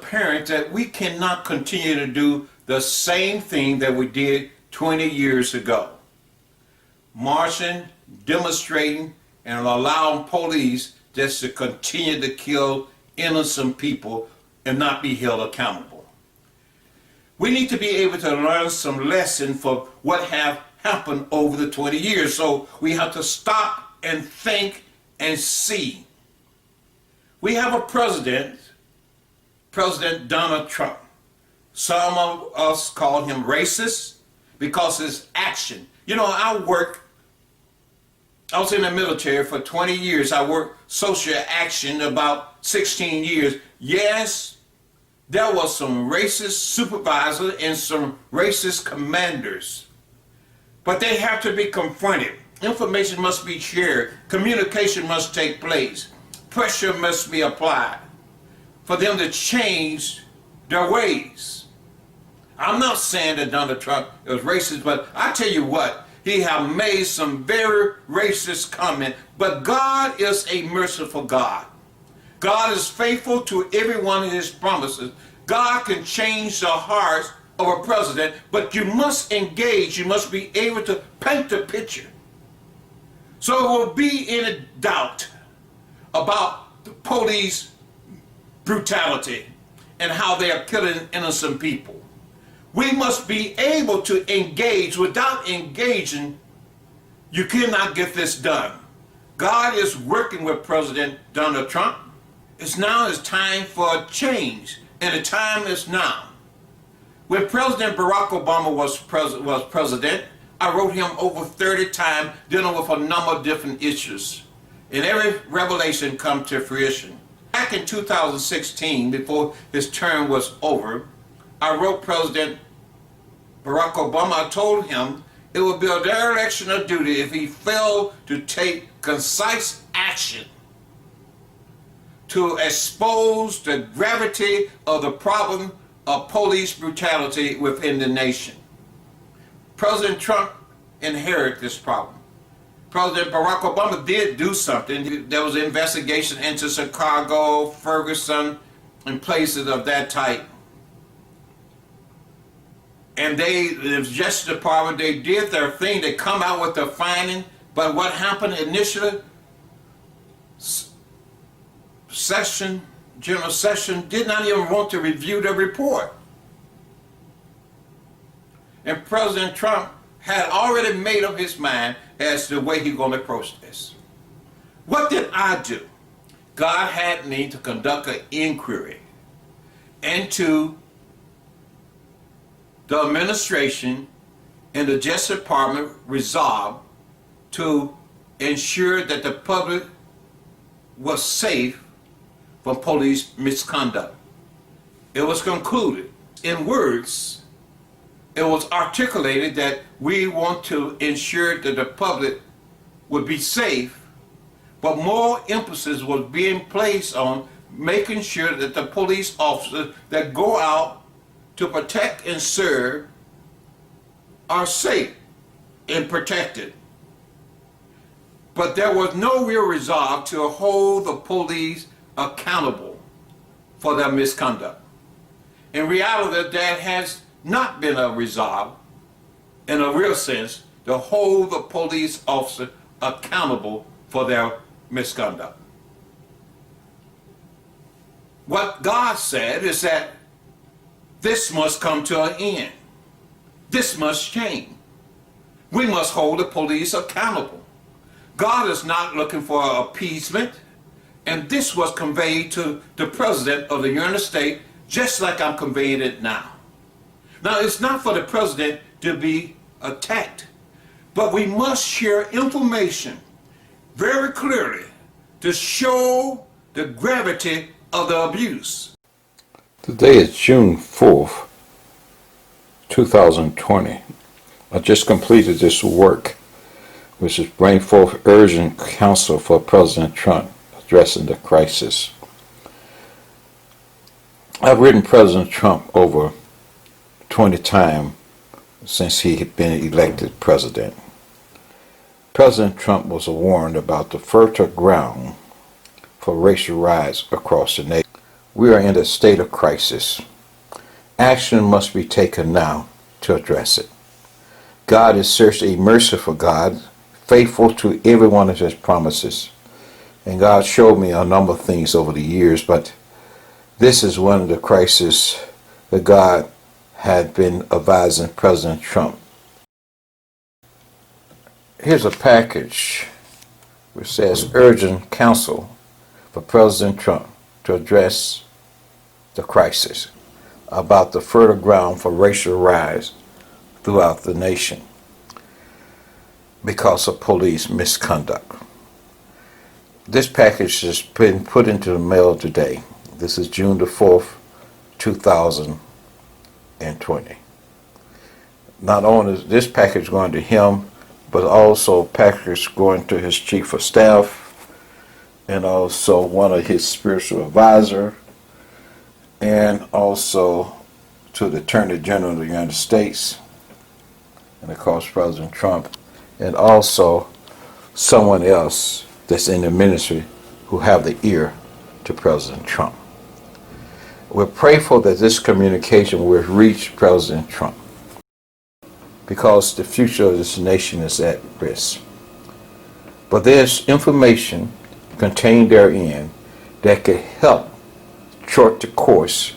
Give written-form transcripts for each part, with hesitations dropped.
apparent that we cannot continue to do the same thing that we did 20 years ago. Marching, demonstrating, and allowing police just to continue to kill innocent people and not be held accountable. We need to be able to learn some lesson for what have happened over the 20 years. So we have to stop and think and see. We have a president, President Donald Trump. Some of us call him racist because his action. You know, I was in the military for 20 years. I worked social action about 16 years. Yes, there was some racist supervisors and some racist commanders. But they have to be confronted. Information must be shared. Communication must take place. Pressure must be applied for them to change their ways. I'm not saying that Donald Trump is racist, but I tell you what, he have made some very racist comments. But God is a merciful God. God is faithful to every one of his promises. God can change the hearts of a president, but you must engage. You must be able to paint the picture. So it will be any doubt about the police brutality and how they are killing innocent people. We must be able to engage. Without engaging, you cannot get this done. God is working with President Donald Trump. It's now time for a change, and the time is now. When President Barack Obama was president, I wrote him over 30 times dealing with a number of different issues. And every revelation come to fruition. Back in 2016, before his term was over, I wrote President Barack Obama. I told him it would be a dereliction of duty if he failed to take concise action to expose the gravity of the problem of police brutality within the nation. President Trump inherited this problem. President Barack Obama did do something. There was an investigation into Chicago, Ferguson, and places of that type. And the Justice Department, they did their thing. They come out with their finding. But what happened initially, General Session did not even want to review the report. And President Trump had already made up his mind as to the way he's going to approach this. What did I do? God had me to conduct an inquiry into the administration and the Justice Department resolved to ensure that the public was safe from police misconduct. It was concluded in words. It was articulated that we want to ensure that the public would be safe, but more emphasis was being placed on making sure that the police officers that go out to protect and serve are safe and protected. But there was no real resolve to hold the police accountable for their misconduct. In reality, that has not been a resolve, in a real sense, to hold the police officer accountable for their misconduct. What God said is that this must come to an end. This must change. We must hold the police accountable. God is not looking for appeasement, and this was conveyed to the President of the United States just like I'm conveying it now. Now, it's not for the President to be attacked, but we must share information very clearly to show the gravity of the abuse. Today is June 4th, 2020. I just completed this work, which is bring forth urgent counsel for President Trump addressing the crisis. I've written President Trump over 20 times since he had been elected president. President Trump was warned about the fertile ground for racial riots across the nation. We are in a state of crisis. Action must be taken now to address it. God is certainly a merciful God, faithful to every one of his promises. And God showed me a number of things over the years, but this is one of the crises that God had been advising President Trump. Here's a package which says urgent counsel for President Trump to address the crisis about the fertile ground for racial rise throughout the nation because of police misconduct. This package has been put into the mail today. This is June the 4th, 2020. Not only is this package going to him, but also a package going to his chief of staff and also one of his spiritual advisor, and also to the Attorney General of the United States, and of course President Trump, and also someone else that's in the ministry who have the ear to President Trump. We're prayerful that this communication will reach President Trump because the future of this nation is at risk. But there's information contained therein that could help chart the course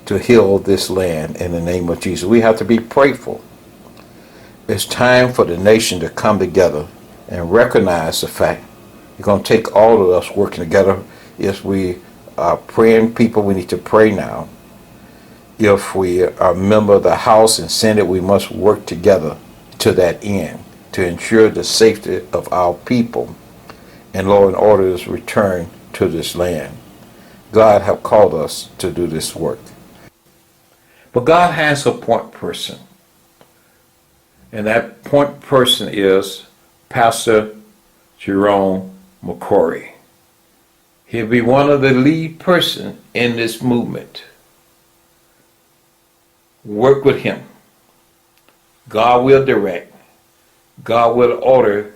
to heal this land in the name of Jesus. We have to be prayerful. It's time for the nation to come together and recognize the fact it's going to take all of us working together. If we are praying people, we need to pray now. If we are a member of the House and Senate, we must work together to that end to ensure the safety of our people and law and order is returned to this land. God have called us to do this work. But God has a point person. And that point person is Pastor Jerome McCorry. He'll be one of the lead person in this movement. Work with him. God will direct. God will order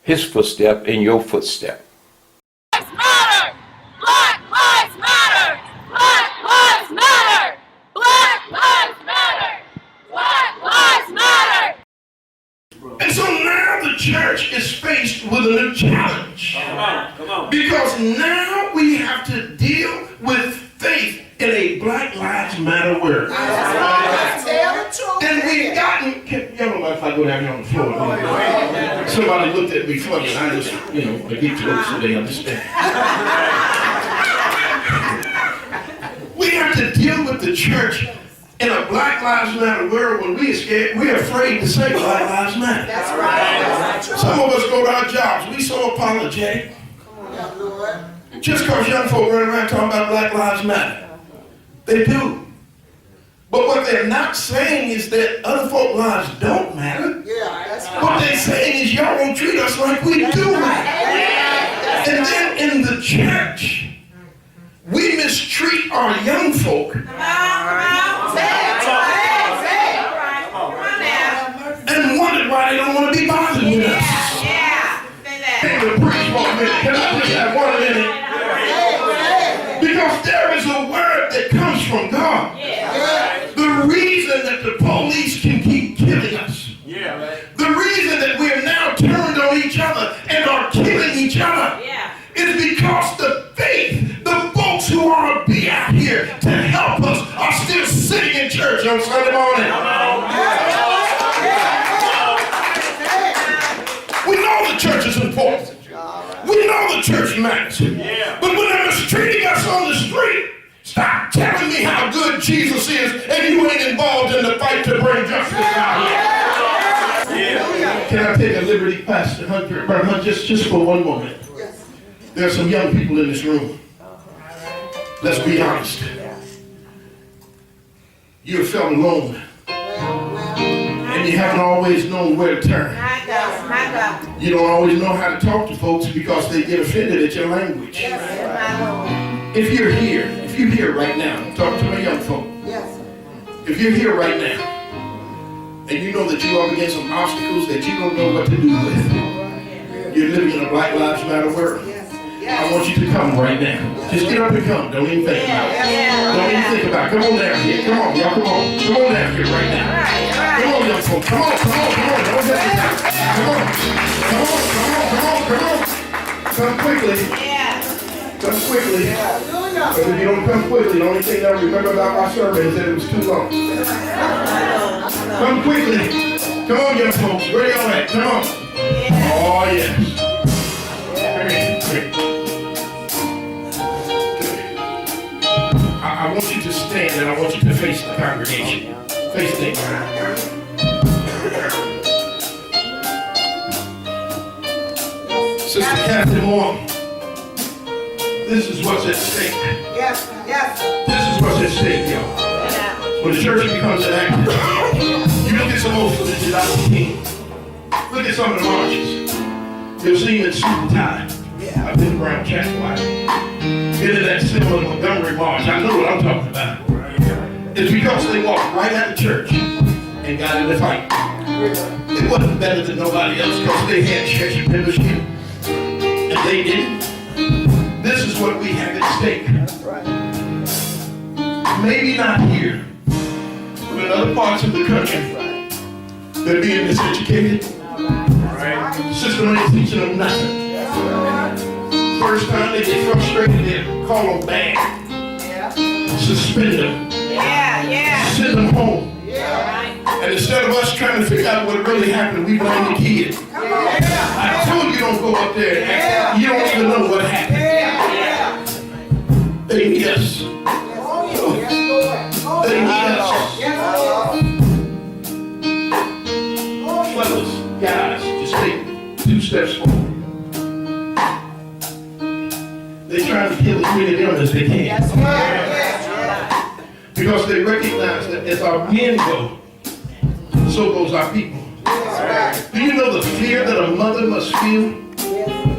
his footstep in your footstep. Black lives matter! Black lives matter! Black lives matter! Black lives matter! And so now the church is faced with a new challenge. Come on. Because now we have to deal with faith in a Black Lives Matter world. And we've gotten, y'all know if I go down here on the floor, somebody looked at me funny and I just, I get close so they understand. We have to deal with the church in a Black Lives Matter world when we're afraid to say Black Lives Matter. That's right. Some of us go to our jobs, we so apologetic. Just because young folk run around talking about Black Lives Matter. They do. But what they're not saying is that other folk lives don't matter. Yeah, that's right. What they're saying is y'all won't treat us like we do matter. And then in the church, we mistreat our young folk. And wonder why they don't want to be bothered with us. Hey, the priest for a minute. Can I just have 1 minute? Because there is a word that comes from God. The reason that the police can keep killing us. The reason that we are now turned on each other and are killing each other is because the faith, the folks who ought to be out here to help us are still sitting in church on Sunday morning. We know the church is important. We know the church matters. But when they're mistreating us on the street, stop telling me how good Jesus is and you ain't involved in the fight to bring justice out here. Can I take a liberty, Pastor Hunter? Brother Hunter, just for one moment. There are some young people in this room. Let's be honest. You have felt alone. And you haven't always known where to turn. You don't always know how to talk to folks because they get offended at your language. If you're here right now, talk to my young folk. If you're here right now, and you know that you are against some obstacles that you don't know what to do with, you're living in a Black Lives Matter world. I want you to come right now. Just get up and come. Don't even think about it. Don't even think about it. Come on down here. Come on, y'all. Come on. Come on down here right now. Come on, young folks. Come on. Don't hesitate. Come on. Come quickly. Come quickly. Because if you don't come quickly, the only thing I remember about my sermon is that it was too long. Come quickly. Come on, young folks. Where y'all at? Come on. Oh, yes. I want you to stand and I want you to face the congregation. Face them. Sister Captain Moore, this is what's at stake. Yes. This is what's at stake, y'all. When the church becomes an active, you look at some old footage of Dr. King. Look at some of the marches. You'll see him in suit and tie. I've been around Chapel Island. Into that similar Montgomery March. I know what I'm talking about. It's because they walked right out of church and got in the fight. It wasn't better than nobody else because they had church membership and they didn't. This is what we have at stake. Maybe not here, but in other parts of the country, they're being miseducated. System ain't teaching them nothing. First time they get frustrated, they call them bad. Suspend them. Send them home. And instead of us trying to figure out what really happened, we blame the kid. I told you don't go up there and act. You don't even know what happened. They need us. They need us. Fellas, guys, just take 2 steps forward. They're trying to kill as many of them as they can. Because they recognize that as our men go, so goes our people. Do you know the fear that a mother must feel?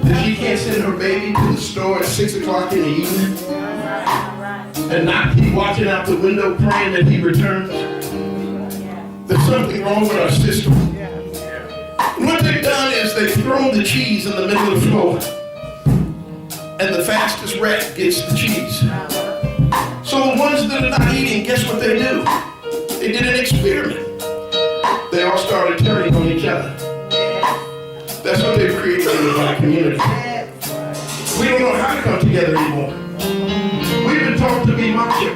That she can't send her baby to the store at 6 o'clock in the evening and not keep watching out the window praying that he returns? There's something wrong with our system. And what they've done is they've thrown the cheese in the middle of the floor. And the fastest rat gets the cheese. So the ones that are not eating, guess what they do? They did an experiment. They all started turning on each other. That's what they've created in the black community. We don't know how to come together anymore. We've been taught to be macho.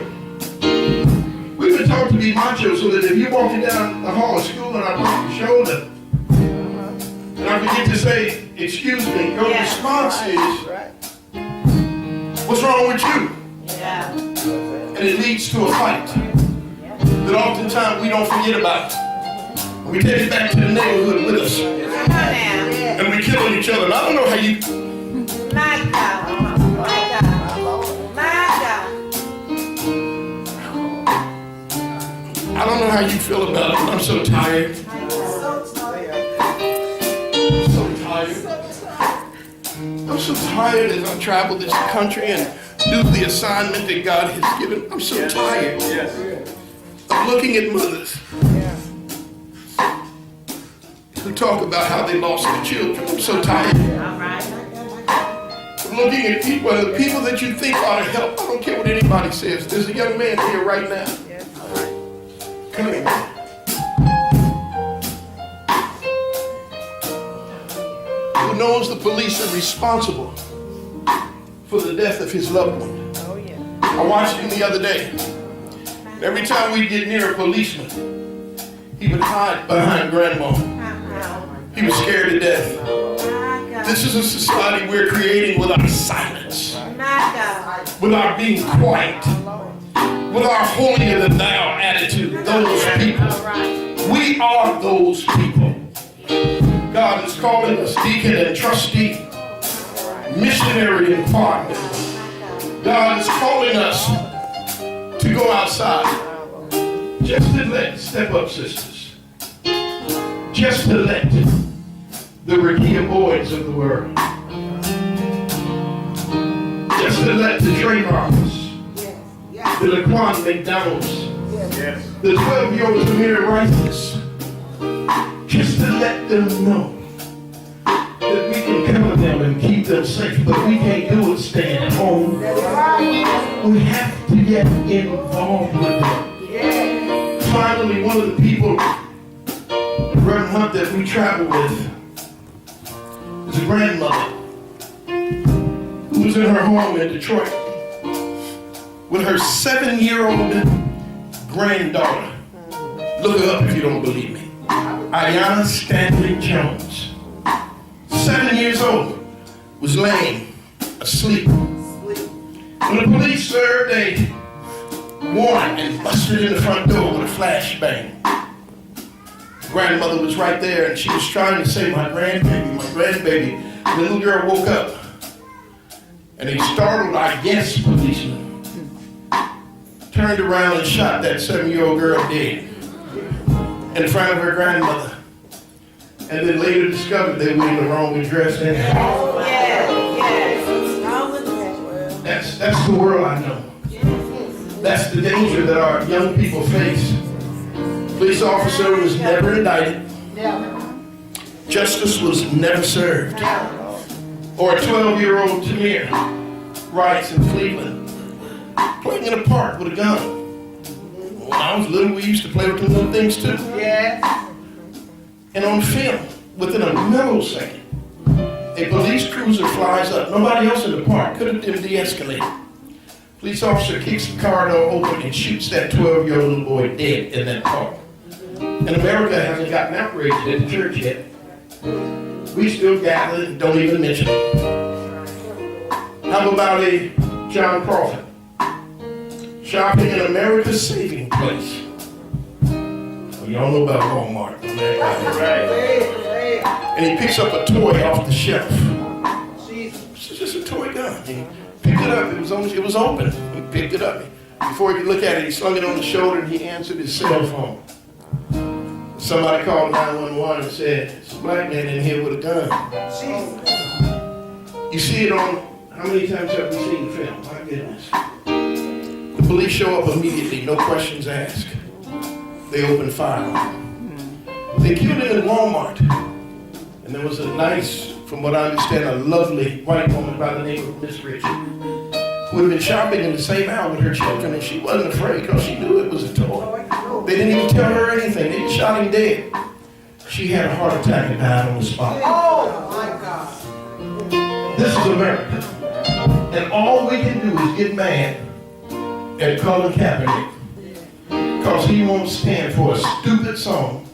We've been taught to be macho so that if you're walking down the hall of school and I put your shoulder, and I begin to say, excuse me, your response is, what's wrong with you? And it leads to a fight that oftentimes we don't forget about. We take it back to the neighborhood with us. And we're killing each other. And I don't know how you... I don't know how you feel about it, but I'm so tired. I'm so tired as I travel this country and do the assignment that God has given. I'm so tired of looking at mothers who talk about how they lost their children. I'm so tired of looking at people, and the people that you think ought to help. I don't care what anybody says. There's a young man here right now. Come here. Who knows the police are responsible for the death of his loved one. I watched him the other day. Every time we get near a policeman, he would hide behind grandma. He was scared to death. This is a society we're creating with our silence, with our being quiet, with our holier than thou attitude. Those people. We are those people. God is calling us deacon and trustee, missionary and partner. God is calling us to go outside. Just to let, step up sisters, just to let the Regia boys of the world, just to let the Draymars, the Laquan McDonald's, the 12-year-old Tamir Rices, just to let them know that we can cover them and keep them them safe, but we can't do it staying at home. We have to get involved with them. Finally, one of the people, Reverend Hunt, that we travel with, is a grandmother who was in her home in Detroit with her 7-year-old granddaughter. Look her up if you don't believe me. Ayanna Stanley Jones, 7 years old, was laying asleep. When the police served a warrant and busted in the front door with a flashbang, grandmother was right there and she was trying to say, my grandbaby. And the little girl woke up and a startled, I guess, policeman turned around and shot that 7-year-old girl dead in front of her grandmother. And then later discovered they were in the wrong address. That's the world I know. That's the danger that our young people face. Police officer was never indicted. Justice was never served. Or a 12-year-old Tamir Rice in Cleveland playing in a park with a gun. When I was little, we used to play with them little things too. And on film, within a millisecond, a police cruiser flies up. Nobody else in the park could have been de-escalated. Police officer kicks the car door open and shoots that 12-year-old little boy dead in that park. And America hasn't gotten outraged at the church yet. We still gather and don't even mention it. How about a John Crawford shopping in America's saving place? Well, y'all know about Walmart. And he picks up a toy off the shelf. It's just a toy gun. He picked it up. It was open. He picked it up. Before he could look at it, he slung it on the shoulder and he answered his cell phone. Somebody called 911 and said, "It's a black man in here with a gun." You see it on, how many times have we seen the film? My goodness. The police show up immediately, no questions asked. They open fire on him. They killed him in Walmart. And there was a nice, from what I understand, a lovely white woman by the name of Miss Richard, who had been shopping in the same aisle with her children, and she wasn't afraid because she knew it was a toy. They didn't even tell her anything. They just shot him dead. She had a heart attack and died on the spot. Oh my God. This is America. And all we can do is get mad at Colin Kaepernick because he won't stand for a stupid song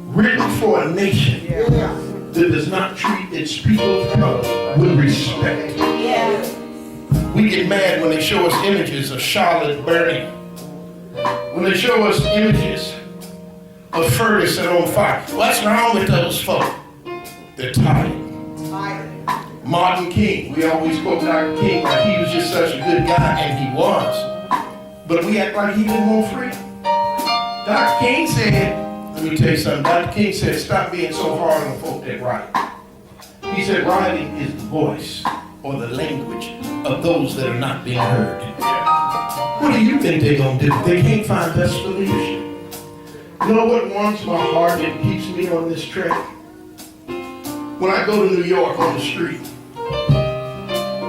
written for a nation that does not treat its people of color with respect. We get mad when they show us images of Charlotte burning, when they show us images of Ferguson on fire. What's wrong with those folk? They're tired. Martin King, we always quote Dr. King like he was just such a good guy, and he was. But we act like he didn't want freedom. Dr. King said, let me tell you something, Dr. King said, stop being so hard on folk that write. He said, writing is the voice or the language of those that are not being heard. What do you think they're going to do? They can't find best for leadership. You know what warms my heart and keeps me on this track? When I go to New York on the street,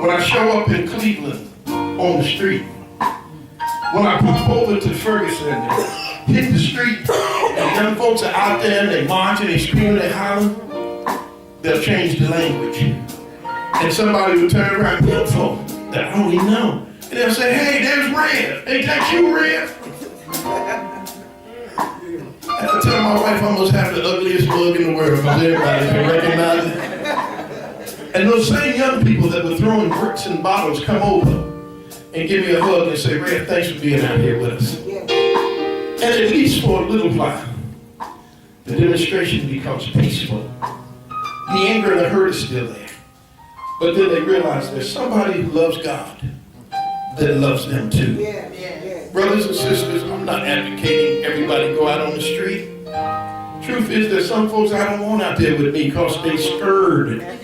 when I show up in Cleveland on the street, when I pop over to Ferguson and hit the street, and young folks are out there and they marching, they screaming, they hollering, they'll change the language. And somebody will turn around, young folk that I don't even know, and they'll say, hey, there's Red. Ain't that you, Red? I tell my wife I almost have the ugliest mug in the world because everybody can recognize it. And those same young people that were throwing bricks and bottles come over and give me a hug and say, Red, thanks for being out here with us. And at least for a little while, the demonstration becomes peaceful. The anger and the hurt is still there. But then they realize there's somebody who loves God that loves them too. Brothers and sisters, I'm not advocating everybody go out on the street. Truth is, there's some folks I don't want out there with me because they scared. Right.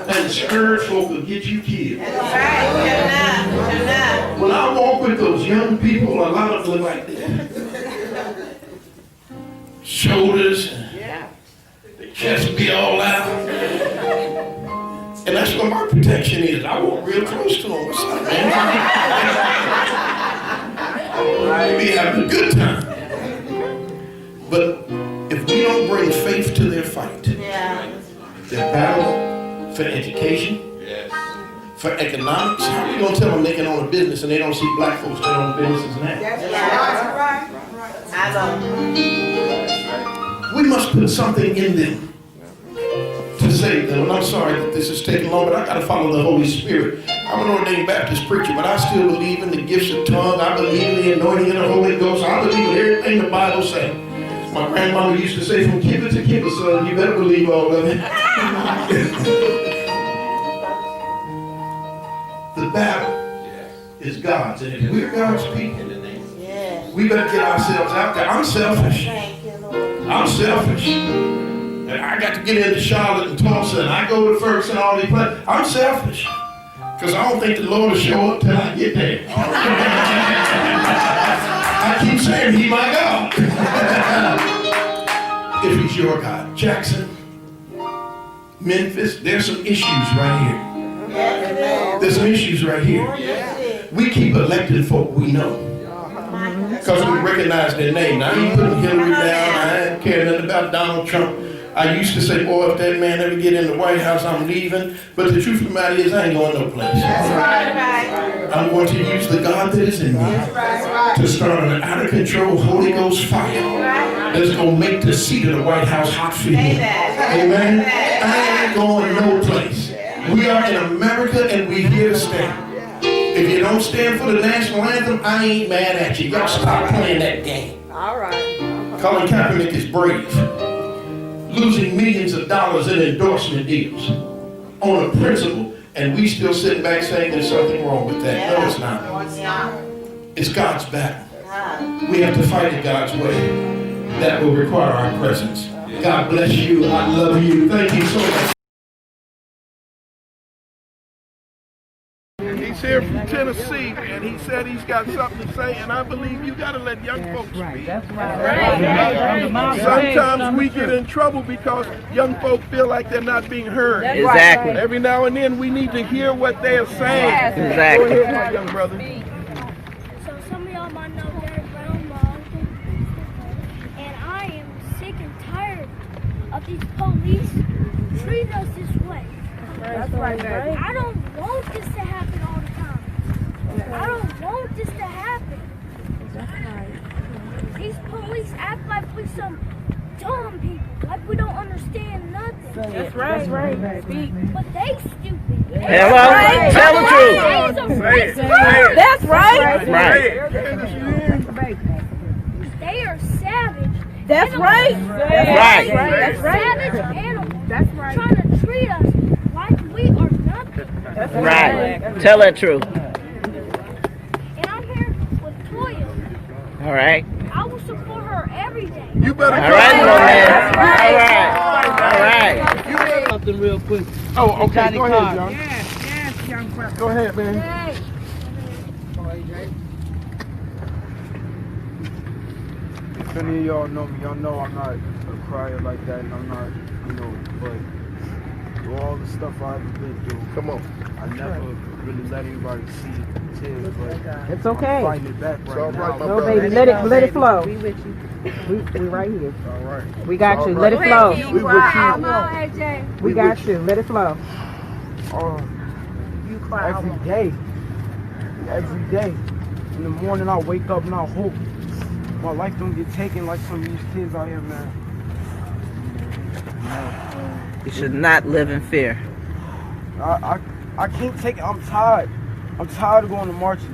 And scared folk will get you killed. Right. When I walk with those young people, a lot of them look like this. Shoulders, they chest be all out. And that's what my protection is. I walk real close to him. What's up, man? We having a good time. But if we don't bring faith to their fight, their battle for education, for economics, how are you going to tell them they can own a business and they don't see black folks that own businesses now? That's right. We must put something in them to save them. And I'm sorry that this is taking long, but I got to follow the Holy Spirit. I'm an ordained Baptist preacher, but I still believe in the gifts of tongue. I believe in the anointing of the Holy Ghost. I believe in everything the Bible says. My grandmama used to say, from kibble to kibble, son, you better believe all of it. The battle is God's, and if we're God's people, we better get ourselves out there. I'm selfish. I'm selfish. And I got to get into Charlotte and Tulsa, and I go to Ferguson and all these places. I'm selfish. Because I don't think the Lord will show up till I get there. I keep saying, He my God. If He's your God. Jackson, Memphis, there's some issues right here. There's some issues right here. We keep electing folk we know. Because we recognize their name. Now, I ain't putting Hillary down. I ain't care nothing about Donald Trump. I used to say, boy, if that man ever get in the White House, I'm leaving. But the truth of the matter is, I ain't going no place. I'm going to use the God that is in me to start an out-of-control Holy Ghost fire that's going to make the seat of the White House hot for you. Amen? I ain't going no place. We are in America, and we're here to stand. If you don't stand for the national anthem, I ain't mad at you. Y'all stop playing that game. All right. Colin Kaepernick is brave. Losing millions of dollars in endorsement deals on a principle, and we still sitting back saying there's something wrong with that. No, it's not. It's God's battle. We have to fight it God's way. That will require our presence. God bless you. I love you. Thank you so much. He's here from Tennessee, and he said he's got something to say, and I believe you got to let young folks speak. That's right. Sometimes we get in trouble because young folk feel like they're not being heard. Exactly. Every now and then we need to hear what they're saying. Exactly. Go ahead, my young brother. So some of y'all might know Gary Hopkins, and I am sick and tired of these police treating us this way. That's right. I don't want this to happen all the time. I don't want this to happen. These police act like we some dumb people, like we don't understand nothing. That's right. Speak. But they stupid. Hello? Tell the truth. That's right. They are savage. That's right. That's savage animals. That's right. Trying to treat us like we are nothing. That's Right. Tell the truth. And I'm here with Toya. All right. I will support her every day. You better All right, little man. All right. Something real quick. Oh, okay. Johnny Go ahead, Carr. John. Yes, young brother. Go ahead, man. Hey. If any of y'all know me, y'all know I'm not a crier like that, and I'm not, but through all the stuff I've been through, Come on. I never really let anybody see the tears, but It's okay. I'm fighting it back It's all right right, now. my No, brother. baby, let it flow. We right here. All right. We got It's you. all Let it right. flow. We with you. Come on, AJ. We got you. Let it flow. Every day. In the morning I wake up and I hope my life don't get taken like some of these kids out here, man. You should not live in fear. I can't take it. I'm tired. I'm tired of going to marches.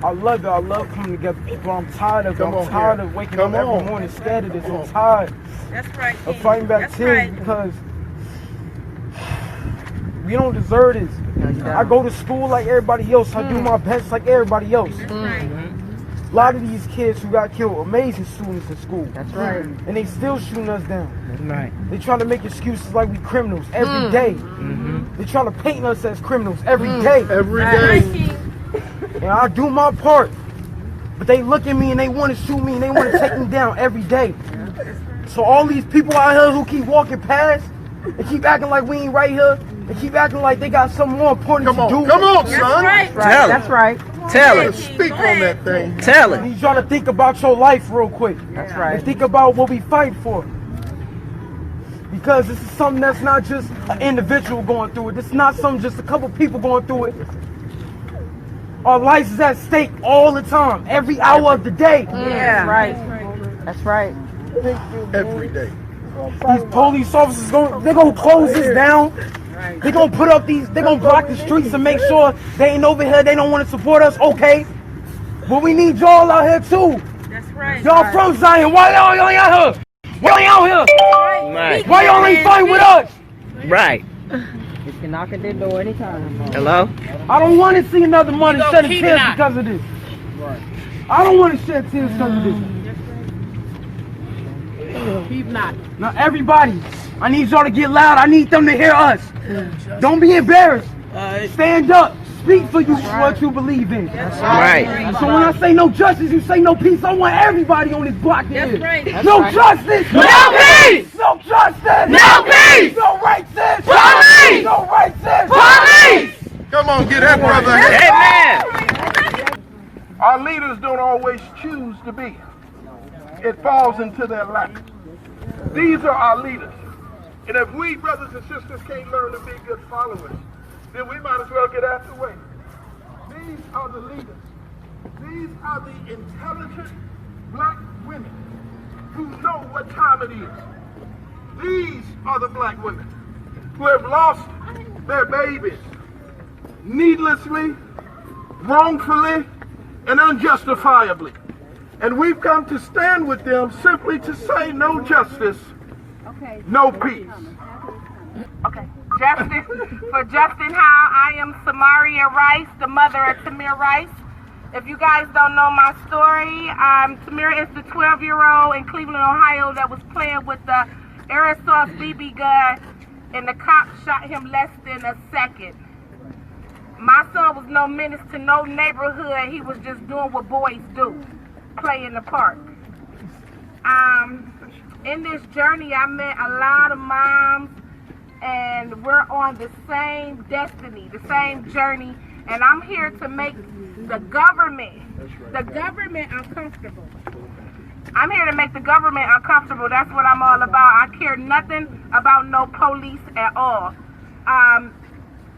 I love it. I love coming together, but I'm tired of it. Come I'm on tired here. of waking Come up every on. morning scared of this. Come I'm on. tired That's right. of fighting back tears because we don't deserve this. I go to school like everybody else. I do my best like everybody else. A lot of these kids who got killed, amazing students in school. That's right. And they still shooting us down. That's right. They try to make excuses like we criminals every day. They try to paint us as criminals every day. Every day. And I do my part. But they look at me and they want to shoot me and they want to take me down every day. So all these people out here who keep walking past and keep acting like we ain't right here, and keep acting like they got something more important to do. Come on, son. That's right. Tell it. Speak on that thing. Tell I it. need y'all to think about your life real quick. That's right. And think about what we fight for. Because this is something that's not just an individual going through it. This is not something just a couple people going through it. Our lives is at stake all the time, every hour of the day. Yeah. That's right. Every day. These police officers they're gonna close this down. They're gonna put up they're gonna block the streets and make sure they ain't over here, they don't want to support us, okay. But we need y'all out here too. That's right. Y'all from Zion, why y'all ain't out here? Why y'all out here? Right. Why y'all ain't fighting with us? Right. You can knock at their door anytime. Hello? I don't want to see another mother shed tears because of this. I don't want to shed tears because of this. Keep knocking. Now everybody, I need y'all to get loud. I need them to hear us. Don't be embarrassed. Stand up. Speak for what you believe in. Right. So when I say no justice, you say no peace. I want everybody on this block to hear. That's No right. justice. No peace! No justice. No peace! No racist. Police! No racist. Police! Come on, get that brother. Amen. Our leaders don't always choose to be. It falls into their lap. These are our leaders. And if we, brothers and sisters, can't learn to be good followers, then we might as well get out the way. These are the leaders. These are the intelligent black women who know what time it is. These are the black women who have lost their babies needlessly, wrongfully, and unjustifiably. And we've come to stand with them simply to say no justice, no peace. Okay. Justice for Justus Howell, I am Samaria Rice, the mother of Tamir Rice. If you guys don't know my story, Tamir is the 12-year-old in Cleveland, Ohio that was playing with the aerosol BB gun, and the cop shot him less than a second. My son was no menace to no neighborhood. He was just doing what boys do, play in the park. In this journey, I met a lot of moms, and we're on the same destiny, the same journey, and I'm here to make the government uncomfortable. I'm here to make the government uncomfortable. That's what I'm all about. I care nothing about no police at all.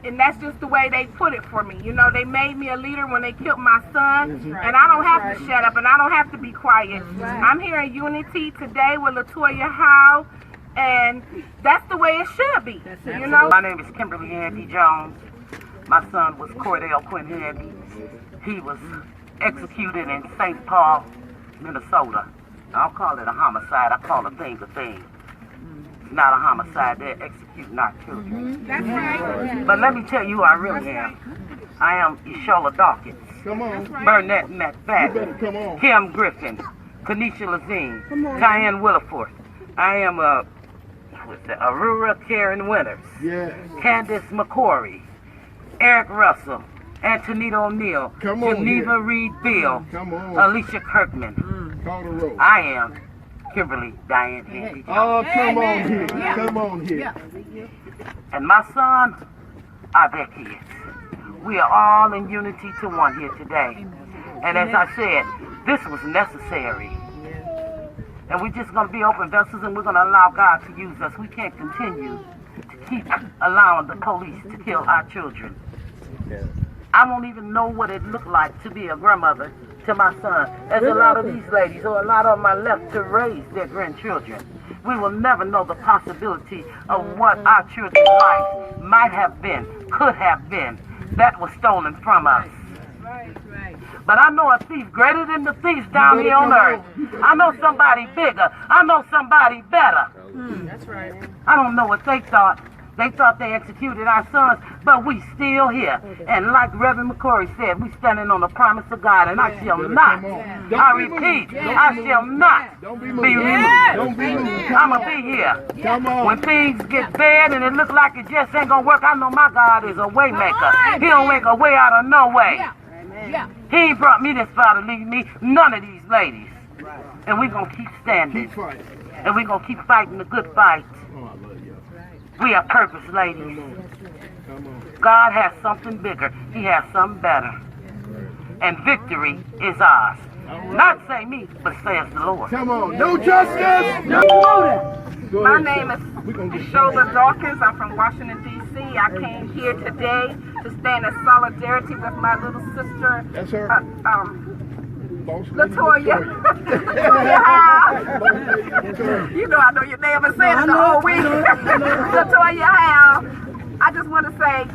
And that's just the way they put it for me. You know, they made me a leader when they killed my son, and I don't have to shut up, and I don't have to be quiet. I'm here in unity today with Latoya Howell, and that's the way it should be, you know? My name is Kimberly Handy Jones. My son was Cordale Handy. He was executed in St. Paul, Minnesota. I don't call it a homicide, I call a thing a thing. It's not a homicide, they're executing our children. That's right. But let me tell you who I really am. I am Adaisha Dawkins. Come on. Vernette You McFadden. better come on. Kim Griffin. Kanisha Lazine. Tyann Williford. I am Aurora Karen Winters. Yeah. Candace McCorry. Eric Russell. Anternitia O'Neal. Come on Geneva Reed-Veal. Come on. Alicia Kirkman. Call the roll. I am Kimberly Diane Handy. Oh, come on here. Come on here. And my son are their kids. We are all in unity to one here today. And as I said, this was necessary. And we're just going to be open vessels, and we're going to allow God to use us. We can't continue to keep allowing the police to kill our children. I don't even know what it looked like to be a grandmother to my son. There's a lot of these ladies, or a lot of them are left to raise their grandchildren. We will never know the possibility of what our children's life might have been, could have been, that was stolen from us. But I know a thief greater than the thieves down here on earth. I know somebody bigger. I know somebody better. That's right. I don't know what they thought. They thought they executed our sons, but we still here. And like Reverend McCorry said, we standing on the promise of God, and I shall not, I repeat, I shall not be removed. Don't be moved. I'm going to be here. Come on. When things get bad and it looks like it just ain't going to work, I know my God is a way maker. He don't make a way out of no way. He ain't brought me this far to leave me, none of these ladies. And we're going to keep standing. Keep fighting. And we're going to keep fighting the good fight. Oh, I love you. We are purpose, ladies. Come on. God has something bigger. He has something better. And victory is ours. Right. Not say me, but says the Lord. Come on. No justice. No order. My name is Cynthia Dawkins. I'm from Washington, D.C. I came here today to stand in solidarity with my little sister. That's her. Latoya. Latoya Howell. You know I know your name and saying it the whole week. Latoya Howell. I just want to say,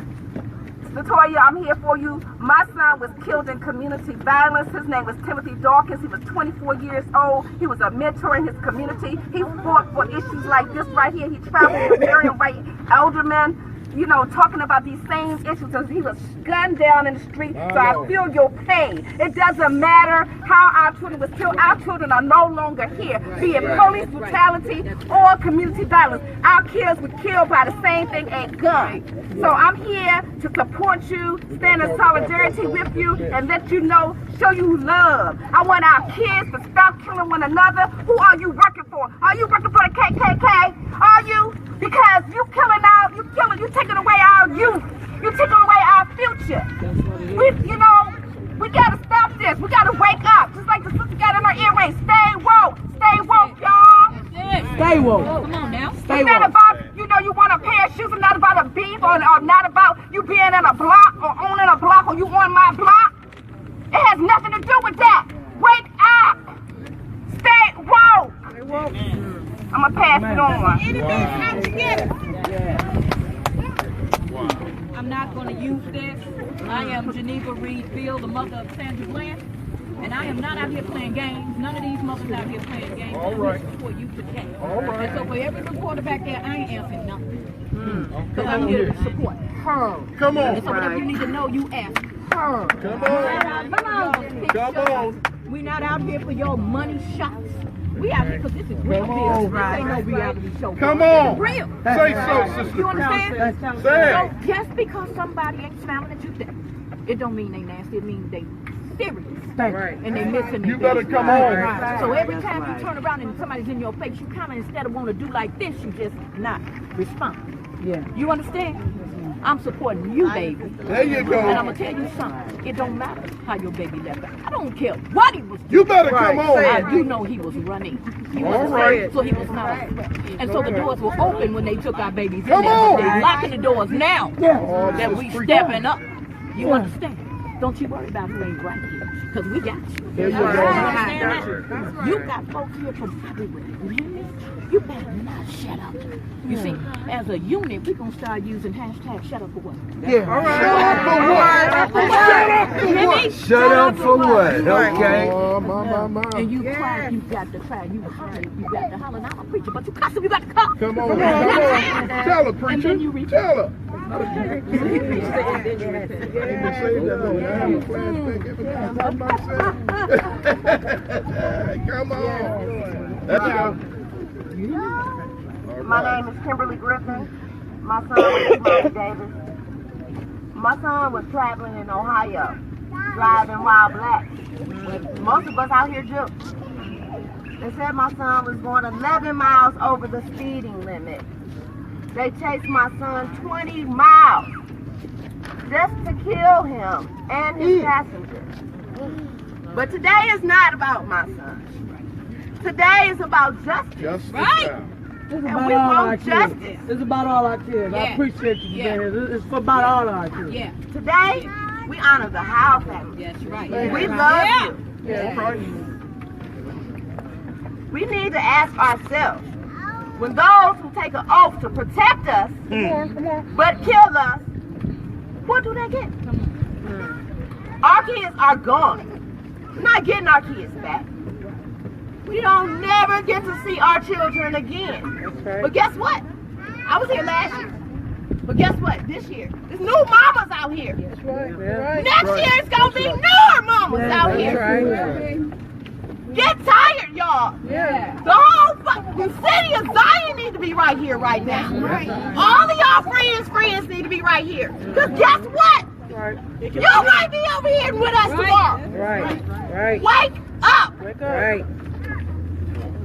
Latoya, I'm here for you. My son was killed in community violence. His name was Timothy Dawkins. He was 24 years old. He was a mentor in his community. He fought for issues like this right here. He traveled with Marian white eldermen, you know, talking about these same issues as he was gunned down in the street. So I feel your pain. It doesn't matter how our children was killed. Our children are no longer here, be it police brutality or community violence. Our kids were killed by the same thing, a gun. So I'm here to support you, stand in solidarity with you, and let you know, show you love. I want our kids to stop killing one another. Who are you working for? Are you working for the KKK? Are you? Because you taking away our youth. You taking away our future. We gotta stop this. We gotta wake up. Just like the sister got in her earring. Stay woke, y'all. Stay woke. Come on now. Stay it's not woke. about, you want a pair of shoes. It's not about a beef or not about you being in a block or owning a block or you on my block. It has nothing to do with that. Wake up. Stay woke. Stay woke. I'm going to pass it on. I'm not going to use this. I am Geneva Reed-Veal, the mother of Sandra Bland. And I am not out here playing games. None of these mothers out here playing games. All right. For you today. All right. And so for every reporter back there, I ain't answering nothing. Because I'm here to support her. Come on. And so whatever you need to know, you ask her. Come on. Come on. We're not out here for your money shots. We out here because this is real business. This ain't no reality show. Come on. Real. Say so, sister. You understand? Say So just because somebody ain't smiling at you, it don't mean they nasty. It means they serious. Right. And they missing it. You better come on. Right. So every time you turn around and somebody's in your face, you kind of, instead of want to do like this, you just not respond. Yeah. You understand? I'm supporting you, baby. There you go. And I'm going to tell you something. It don't matter how your baby left out. I don't care what he was doing. You better come on. I do know he was running. He was right. So he was not a threat. And so the doors were open when they took our babies in Come there. on. But they locking the doors now that we stepping up. You Yeah. understand? Don't you worry about who ain't right here. Because we got you. There you You go. understand that? You got folks here from everywhere. You hear me? You better not shut up. You see, as a unit, we're going to start using hashtag shut up for what? Yeah. All right. Shut up for what? Shut up for what? Shut up for what? Okay. Oh, my. And you cry, you got to cry. You holler, you got to holler. Now I'm a preacher, but you cuss, you got to cuss. Come on. Tell her, preacher. And then you Tell her. Come on. Let's go. My name is Kimberly Griffin. My son is Kimoni Davis. My son was traveling in Ohio, driving while black. Most of us out here do. They said my son was going 11 miles over the speeding limit. They chased my son 20 miles just to kill him and his passenger. But today is not about my son. Today is about justice. Right? It's And about we all our want kids. justice. It's about all our kids. I Yeah. appreciate you Yeah. today. It's for about all our kids. Yeah. Today, we honor the Howell family. That's right. We love you. Yeah. We need to ask ourselves, when those who take an oath to protect us, but kill us, what do they get? Our kids are gone. We're not getting our kids back. We don't never get to see our children again. But guess what? I was here last year. But guess what? This year, there's new mamas out here. That's right. Next year, it's going to be newer mamas out here. Get tired, y'all. Yeah. The city of Zion need to be right here right now. All of y'all friends need to be right here. Because guess what? You might be over here with us tomorrow. Right. Wake up. Right.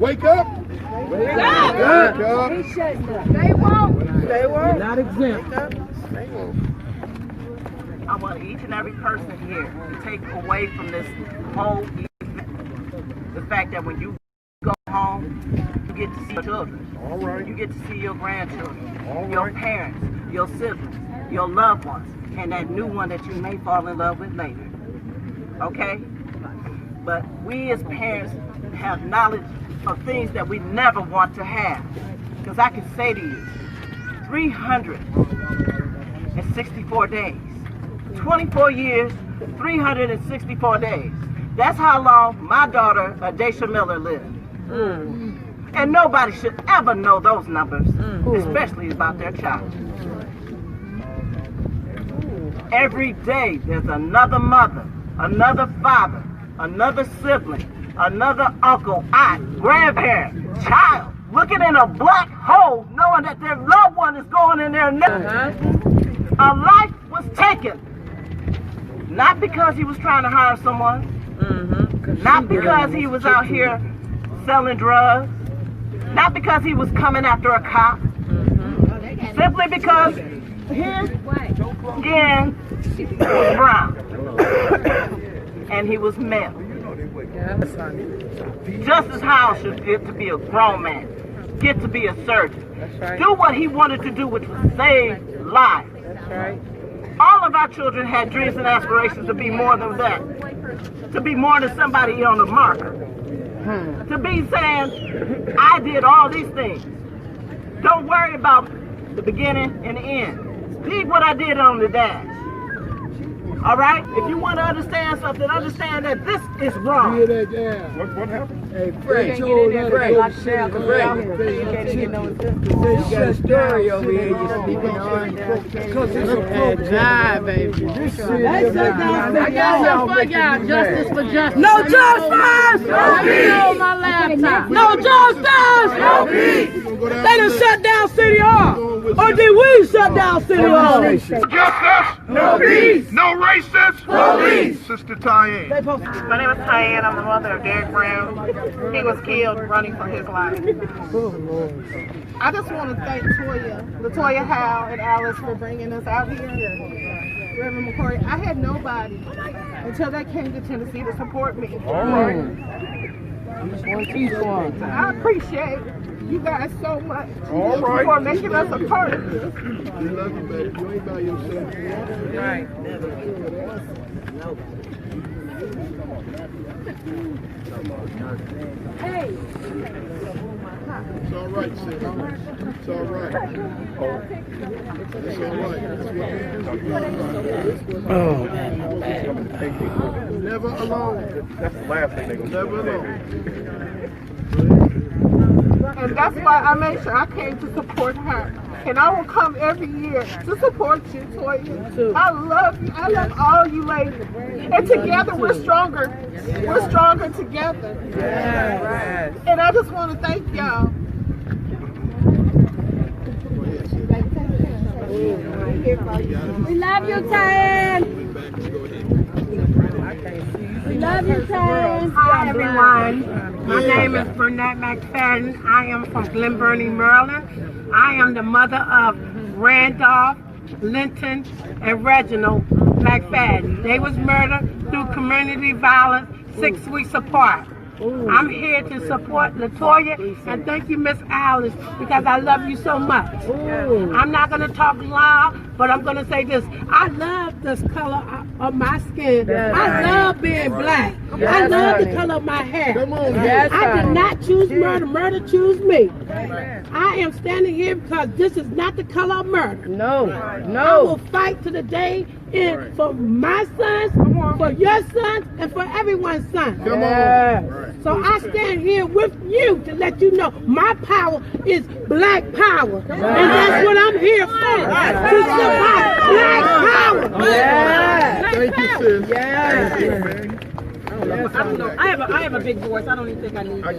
Wake up. Wake up. Wake up. He shutting up. They won't. They won't. Not exempt. I want each and every person here to take away from this whole event the fact that when you go home, you get to see your children. All right. You get to see your grandchildren, All your right. parents, your siblings, your loved ones, and that new one that you may fall in love with later. Okay? But we as parents have knowledge of things that we never want to have. Because I can say to you, 364 days, 24 years, 364 days. That's how long my daughter, Adaisha Miller, lived. And nobody should ever know those numbers, especially about their child. Every day there's another mother, another father, another sibling, another uncle, aunt, grandparent, child, looking in a black hole knowing that their loved one is going in there next. A life was taken, not because he was trying to hire someone, not because he was out here selling drugs, not because he was coming after a cop, simply because his skin was brown and he was male. Justus Howell should get to be a grown man, get to be a surgeon, do what he wanted to do, which was save lives. All of our children had dreams and aspirations to be more than that, to be more than somebody on the marker, to be saying, I did all these things. Don't worry about the beginning and the end. Read what I did on the dash. All right? If you want to understand something, understand that this is wrong. What happened? Hey, Frank, you got a story over here you're speaking on. Nah, baby. I got some for y'all. Justice for justice. No justice! No peace! On my laptop. No justice! No peace! They done shut down City Hall. Or did we shut down City Hall? Justice! No peace! No racist! Police! Sister Tyann. My name is Tyann. I'm the mother of Derek Brown. He was killed running for his life. I just want to thank Latoya Howell and Alice for bringing us out here. Reverend McCorry, I had nobody until they came to Tennessee to support me. I appreciate you guys so much for making us a part of this. We love you, baby. You ain't by yourself. Right. Hey. It's all right, sis. It's all right. It's all right. Never alone. That's the last thing they're going to do. Never alone. And that's why I made sure I came to support her. And I will come every year to support you, Toya. I love you. I love all you ladies. And together we're stronger. We're stronger together. Yes. And I just want to thank y'all. We love you, Tyann. We love you, Tyann. Hi, everyone. My name is Vernette McFadden. I am from Glen Burnie, Maryland. I am the mother of Randoff, Linton, and Reginald McFadden. They was murdered through community violence 6 weeks apart. I'm here to support Latoya, and thank you, Miss Alice, because I love you so much. I'm not going to talk loud, but I'm going to say this. I love this color of my skin. I love being black. I love the color of my hair. I did not choose murder. Murder chose me. I am standing here because this is not the color of murder. No. I will fight to the day and for my sons, for your sons, and for everyone's sons. So I stand here with you to let you know my power is black power. And that's what I'm here for. To support black power. Thank you, sis. I don't know. I have a big voice. I don't even think I need it.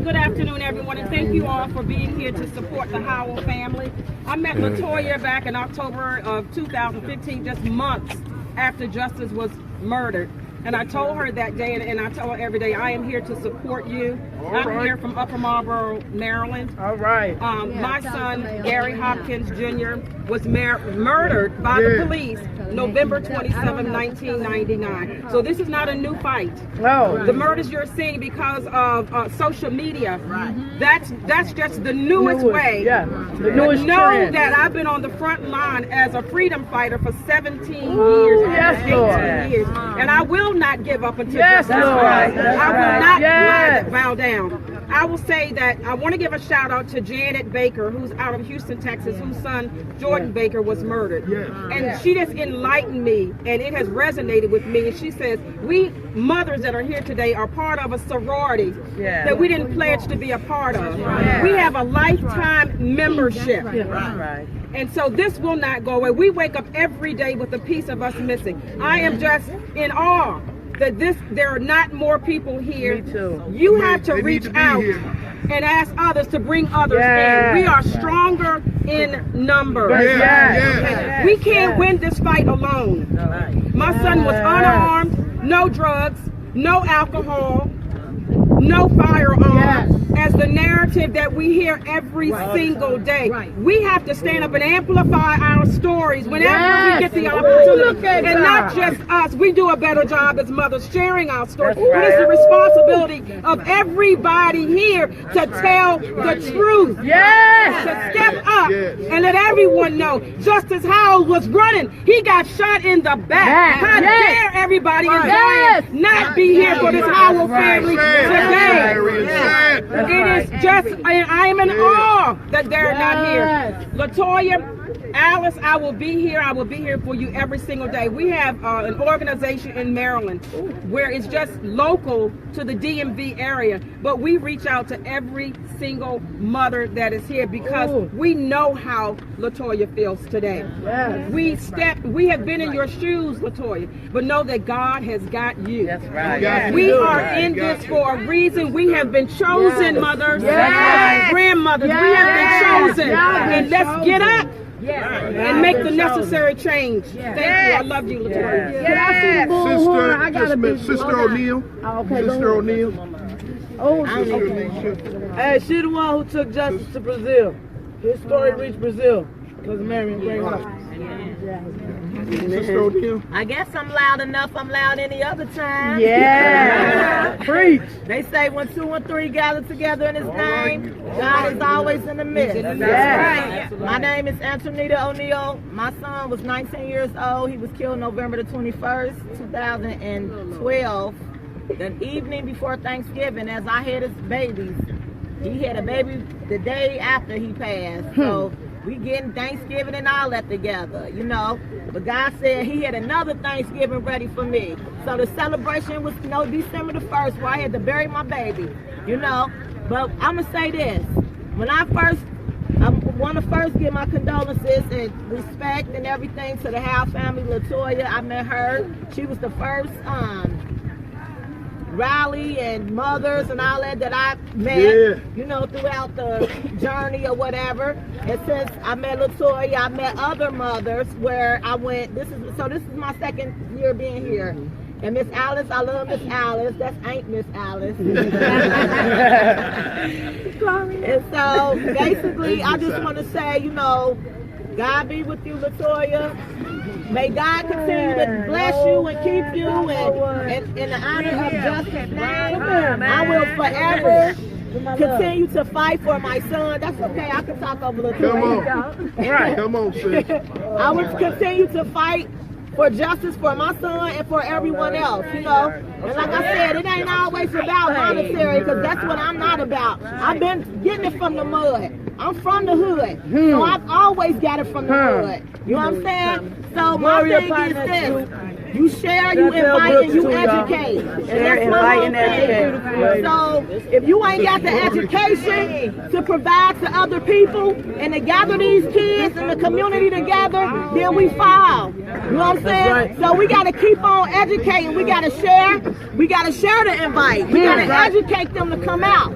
Good afternoon, everyone, and thank you all for being here to support the Howell family. I met Latoya back in October of 2015, just months after Justus was murdered. And I told her that day, and I tell her every day, I am here to support you. I'm here from Upper Marlboro, Maryland. All right. My son, Gary Hopkins Jr., was murdered by the police November 27, 1999. So this is not a new fight. No. The murders you're seeing because of social media, that's just the newest way. Yeah, the newest know trend. that I've been on the front line as a freedom fighter for 17 years, yes, 18 years, and I will not give up until Yes, justice. Lord. I will not Yes. bow down. I will say that I want to give a shout out to Janet Baker, who's out of Houston, Texas, whose son Jordan Baker was murdered. And she just enlightened me, and it has resonated with me. And she says, we mothers that are here today are part of a sorority that we didn't pledge to be a part of. We have a lifetime membership. And so this will not go away. We wake up every day with a piece of us missing. I am just in awe that there are not more people here. Me too. You have to reach out and ask others to bring others in. We are stronger in numbers. We can't win this fight alone. My son was unarmed, no drugs, no alcohol, no firearms, as the narrative that we hear every single day. We have to stand up and amplify our stories whenever we get the opportunity. And not just us. We do a better job as mothers sharing our stories. But it's the responsibility of everybody here to tell the truth. To step up and let everyone know. Justus Howell was running. He got shot in the back. How dare everybody in Zion not be here for this Howell family today? It is just, I am in awe that they're not here. Latoya, Alice, I will be here. I will be here for you every single day. We have an organization in Maryland where it's just local to the DMV area, but we reach out to every single mother that is here because we know how Latoya feels today. We have been in your shoes, Latoya, but know that God has got you. That's right. We are in this for a reason. We have been chosen, mothers, grandmothers. We have been chosen, and let's get up. And make the necessary change. Thank you. I love you, Latoya. Can I see the bullhorn? I got a big Sister O'Neal. Sister O'Neal. Hey, she the one who took Justice to Brazil. His story reached Brazil because of Marian Hopkins. Sister O'Neal. I guess I'm loud enough. I'm loud any other time. Preach. They say when 2 and 3 gather together in His name, God is always in the midst. My name is Anternitia O'Neal. My son was 19 years old. He was killed November the 21st, 2012. The evening before Thanksgiving, as I had his babies. He had a baby the day after he passed. So we getting Thanksgiving and all that together, you know. But God said He had another Thanksgiving ready for me. So the celebration was, December the 1st, where I had to bury my baby, you know. But I'm going to say this. When I want to first give my condolences and respect and everything to the Howell family, Latoya. I met her. She was the first rally and mothers and all that I met, throughout the journey or whatever. And since I met Latoya, I met other mothers where I went. This is my second year being here. And Miss Alice, I love Miss Alice. That's Ain't Miss Alice. And so basically, I just want to say, God be with you, Latoya. May God continue to bless you and keep you, and in the honor of Justus name, I will forever continue to fight for my son. That's okay, I can talk over Latoya. Come on, sis. I will continue to fight for justice for my son and for everyone else, And like I said, it ain't always about monetary, because that's what I'm not about. I've been getting it from the mud. I'm from the hood, so I've always got it from the hood. You know what I'm saying? So my thing is this. You share, you invite, and you educate. And that's my whole thing. So if you ain't got the education to provide to other people and to gather these kids and the community together, then we fall. You know what I'm saying? So we got to keep on educating. We got to share. We got to share the invite. We got to educate them to come out.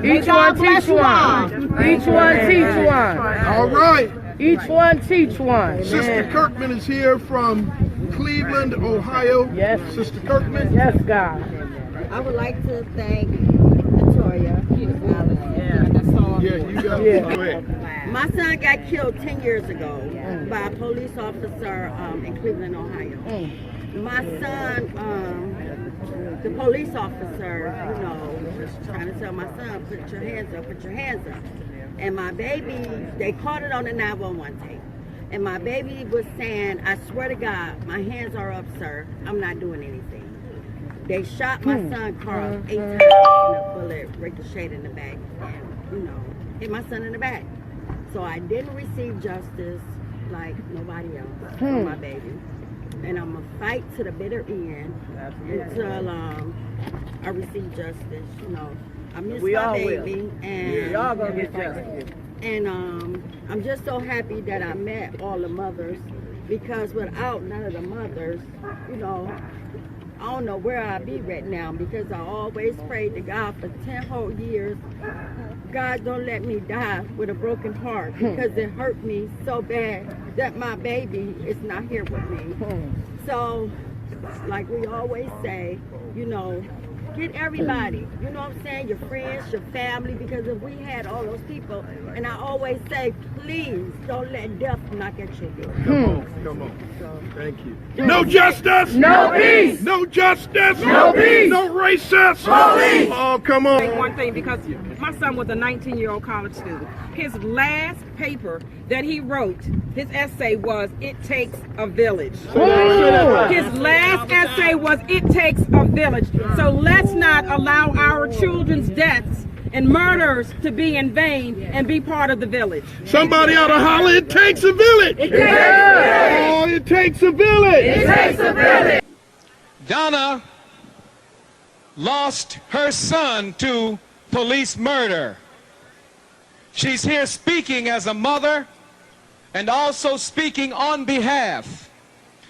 Each one teach one. Each one teach one. All right. Each one teach one. Sister Kirkman is here from Cleveland, Ohio. Yes. Sister Kirkman. Yes, God. I would like to thank Latoya. Yeah, you got it. Go ahead. My son got killed 10 years ago by a police officer in Cleveland, Ohio. My son, the police officer, you know, was trying to tell my son, put your hands up, put your hands up. And my baby, they caught it on the 911 tape. And my baby was saying, I swear to God, my hands are up, sir. I'm not doing anything. They shot my son Carl 8 times and a bullet ricocheted in the back. And, you know, hit my son in the back. So I didn't receive justice like nobody else for my baby. And I'm going to fight to the bitter end until I receive justice. You know, I miss my baby. And y'all gonna get justice. And I'm just so happy that I met all the mothers, because without none of the mothers, you know, I don't know where I'd be right now, because I always prayed to God for 10 whole years. God, don't let me die with a broken heart, because it hurt me so bad that my baby is not here with me. So, like we always say, you know, get everybody, you know what I'm saying, your friends, your family, because if we had all those people, and I always say, please don't let death knock at your door. Come on. Thank you. No justice. No peace. No justice. No peace. No racist. Police. Oh, come on. One thing, because my son was a 19-year-old college student. His last paper that he wrote, his essay was, "It Takes a Village." His last essay was, "It Takes a Village." So let's not allow our children's deaths and murders to be in vain and be part of the village. Somebody ought to holler, it takes a village. It takes a village. Oh, it takes a village. It takes a village. Donna lost her son to police murder. She's here speaking as a mother and also speaking on behalf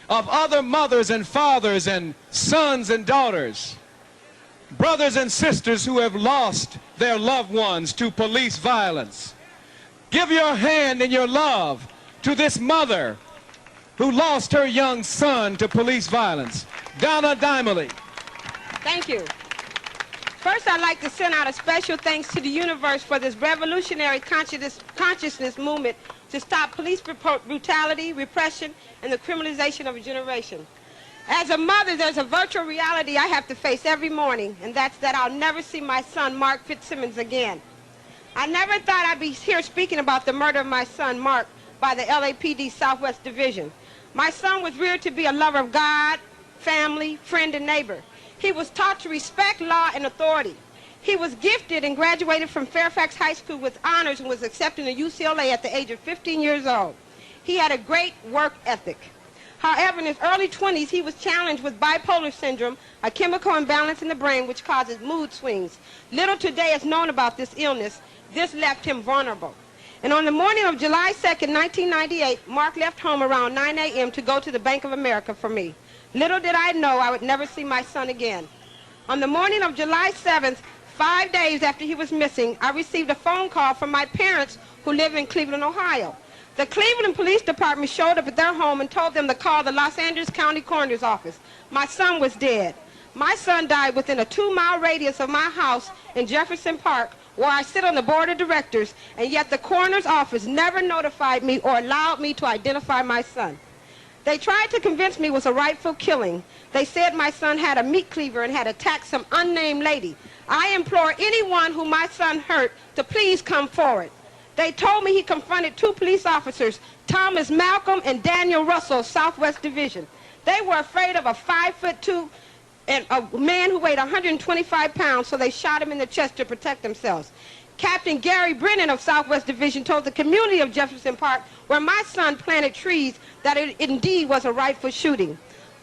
of other mothers and fathers and sons and daughters, brothers and sisters who have lost their loved ones to police violence. Give your hand and your love to this mother who lost her young son to police violence, Donna Dimely. Thank you. First, I'd like to send out a special thanks to the universe for this revolutionary consciousness movement to stop police brutality, repression, and the criminalization of a generation. As a mother, there's a virtual reality I have to face every morning, and that's that I'll never see my son, Marc Fitzsimmons, again. I never thought I'd be here speaking about the murder of my son, Marc, by the LAPD Southwest Division. My son was reared to be a lover of God, family, friend, and neighbor. He was taught to respect law and authority. He was gifted and graduated from Fairfax High School with honors and was accepted to UCLA at the age of 15 years old. He had a great work ethic. However, in his early 20s, he was challenged with bipolar syndrome, a chemical imbalance in the brain which causes mood swings. Little today is known about this illness. This left him vulnerable. And on the morning of July 2nd, 1998, Marc left home around 9 a.m. to go to the Bank of America for me. Little did I know I would never see my son again. On the morning of July 7th, 5 days after he was missing, I received a phone call from my parents who live in Cleveland, Ohio. The Cleveland Police Department showed up at their home and told them to call the Los Angeles County Coroner's Office. My son was dead. My son died within a 2-mile radius of my house in Jefferson Park, where I sit on the board of directors, and yet the coroner's office never notified me or allowed me to identify my son. They tried to convince me it was a rightful killing. They said my son had a meat cleaver and had attacked some unnamed lady. I implore anyone who my son hurt to please come forward. They told me he confronted 2 police officers, Thomas Malcolm and Daniel Russell, Southwest Division. They were afraid of a 5'2" and a man who weighed 125 pounds, so they shot him in the chest to protect themselves. Captain Gary Brennan of Southwest Division told the community of Jefferson Park, where my son planted trees, that it indeed was a rightful shooting.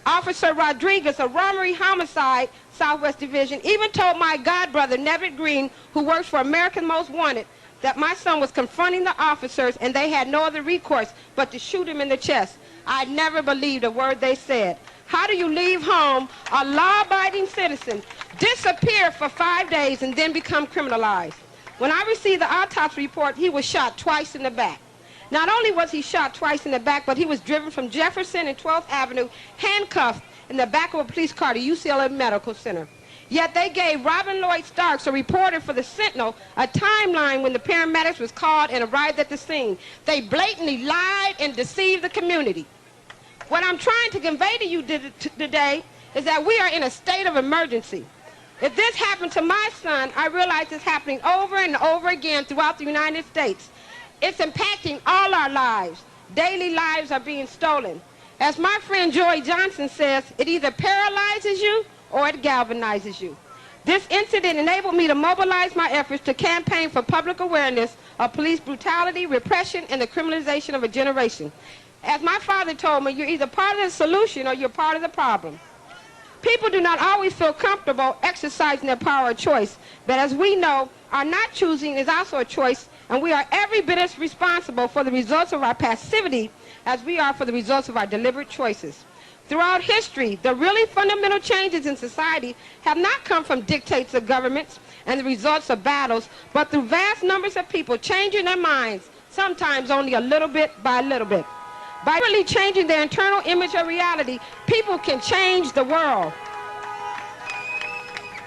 Officer Rodriguez of Robbery Homicide, Southwest Division, even told my godbrother, Nevitt Green, who works for American Most Wanted, that my son was confronting the officers and they had no other recourse but to shoot him in the chest. I never believed a word they said. How do you leave home, a law-abiding citizen, disappear for 5 days and then become criminalized? When I received the autopsy report, he was shot twice in the back. Not only was he shot twice in the back, but he was driven from Jefferson and 12th Avenue, handcuffed in the back of a police car to UCLA Medical Center. Yet they gave Robin Lloyd Starks, a reporter for the Sentinel, a timeline when the paramedics was called and arrived at the scene. They blatantly lied and deceived the community. What I'm trying to convey to you today is that we are in a state of emergency. If this happened to my son, I realize it's happening over and over again throughout the United States. It's impacting all our lives. Daily lives are being stolen. As my friend Joy Johnson says, it either paralyzes you or it galvanizes you. This incident enabled me to mobilize my efforts to campaign for public awareness of police brutality, repression, and the criminalization of a generation. As my father told me, you're either part of the solution or you're part of the problem. People do not always feel comfortable exercising their power of choice, but as we know, our not choosing is also a choice, and we are every bit as responsible for the results of our passivity as we are for the results of our deliberate choices. Throughout history, the really fundamental changes in society have not come from dictates of governments and the results of battles, but through vast numbers of people changing their minds, sometimes only a little bit by little bit. By really changing their internal image of reality, people can change the world.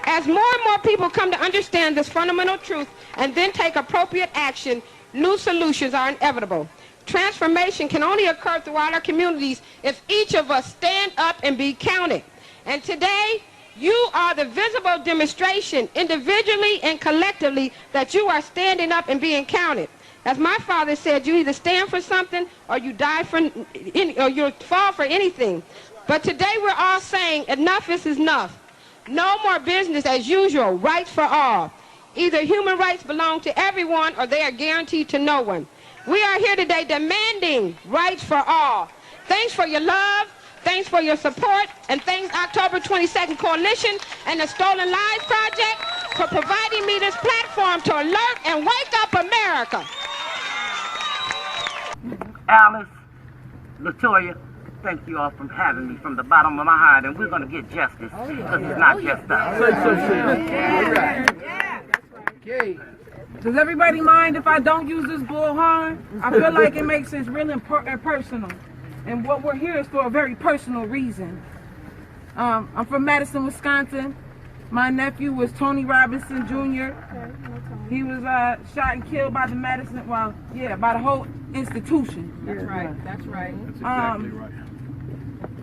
As more and more people come to understand this fundamental truth and then take appropriate action, new solutions are inevitable. Transformation can only occur throughout our communities if each of us stand up and be counted. And today, you are the visible demonstration, individually and collectively, that you are standing up and being counted. As my father said, you either stand for something or you die for, or you fall for anything. But today we're all saying enough is enough. No more business as usual, rights for all. Either human rights belong to everyone or they are guaranteed to no one. We are here today demanding rights for all. Thanks for your love, thanks for your support, and thanks October 22nd Coalition and the Stolen Lives Project for providing me this platform to alert and wake up America. Alice, Latoya, thank you all for having me from the bottom of my heart, and we're going to get justice, because it's not just us. Okay. Does everybody mind if I don't use this bullhorn? I feel like it makes it really personal. And what we're here is for a very personal reason. I'm from Madison, Wisconsin. My nephew was Tony Robinson Jr. He was shot and killed by the Madison, by the whole institution. That's right, that's right. That's exactly right.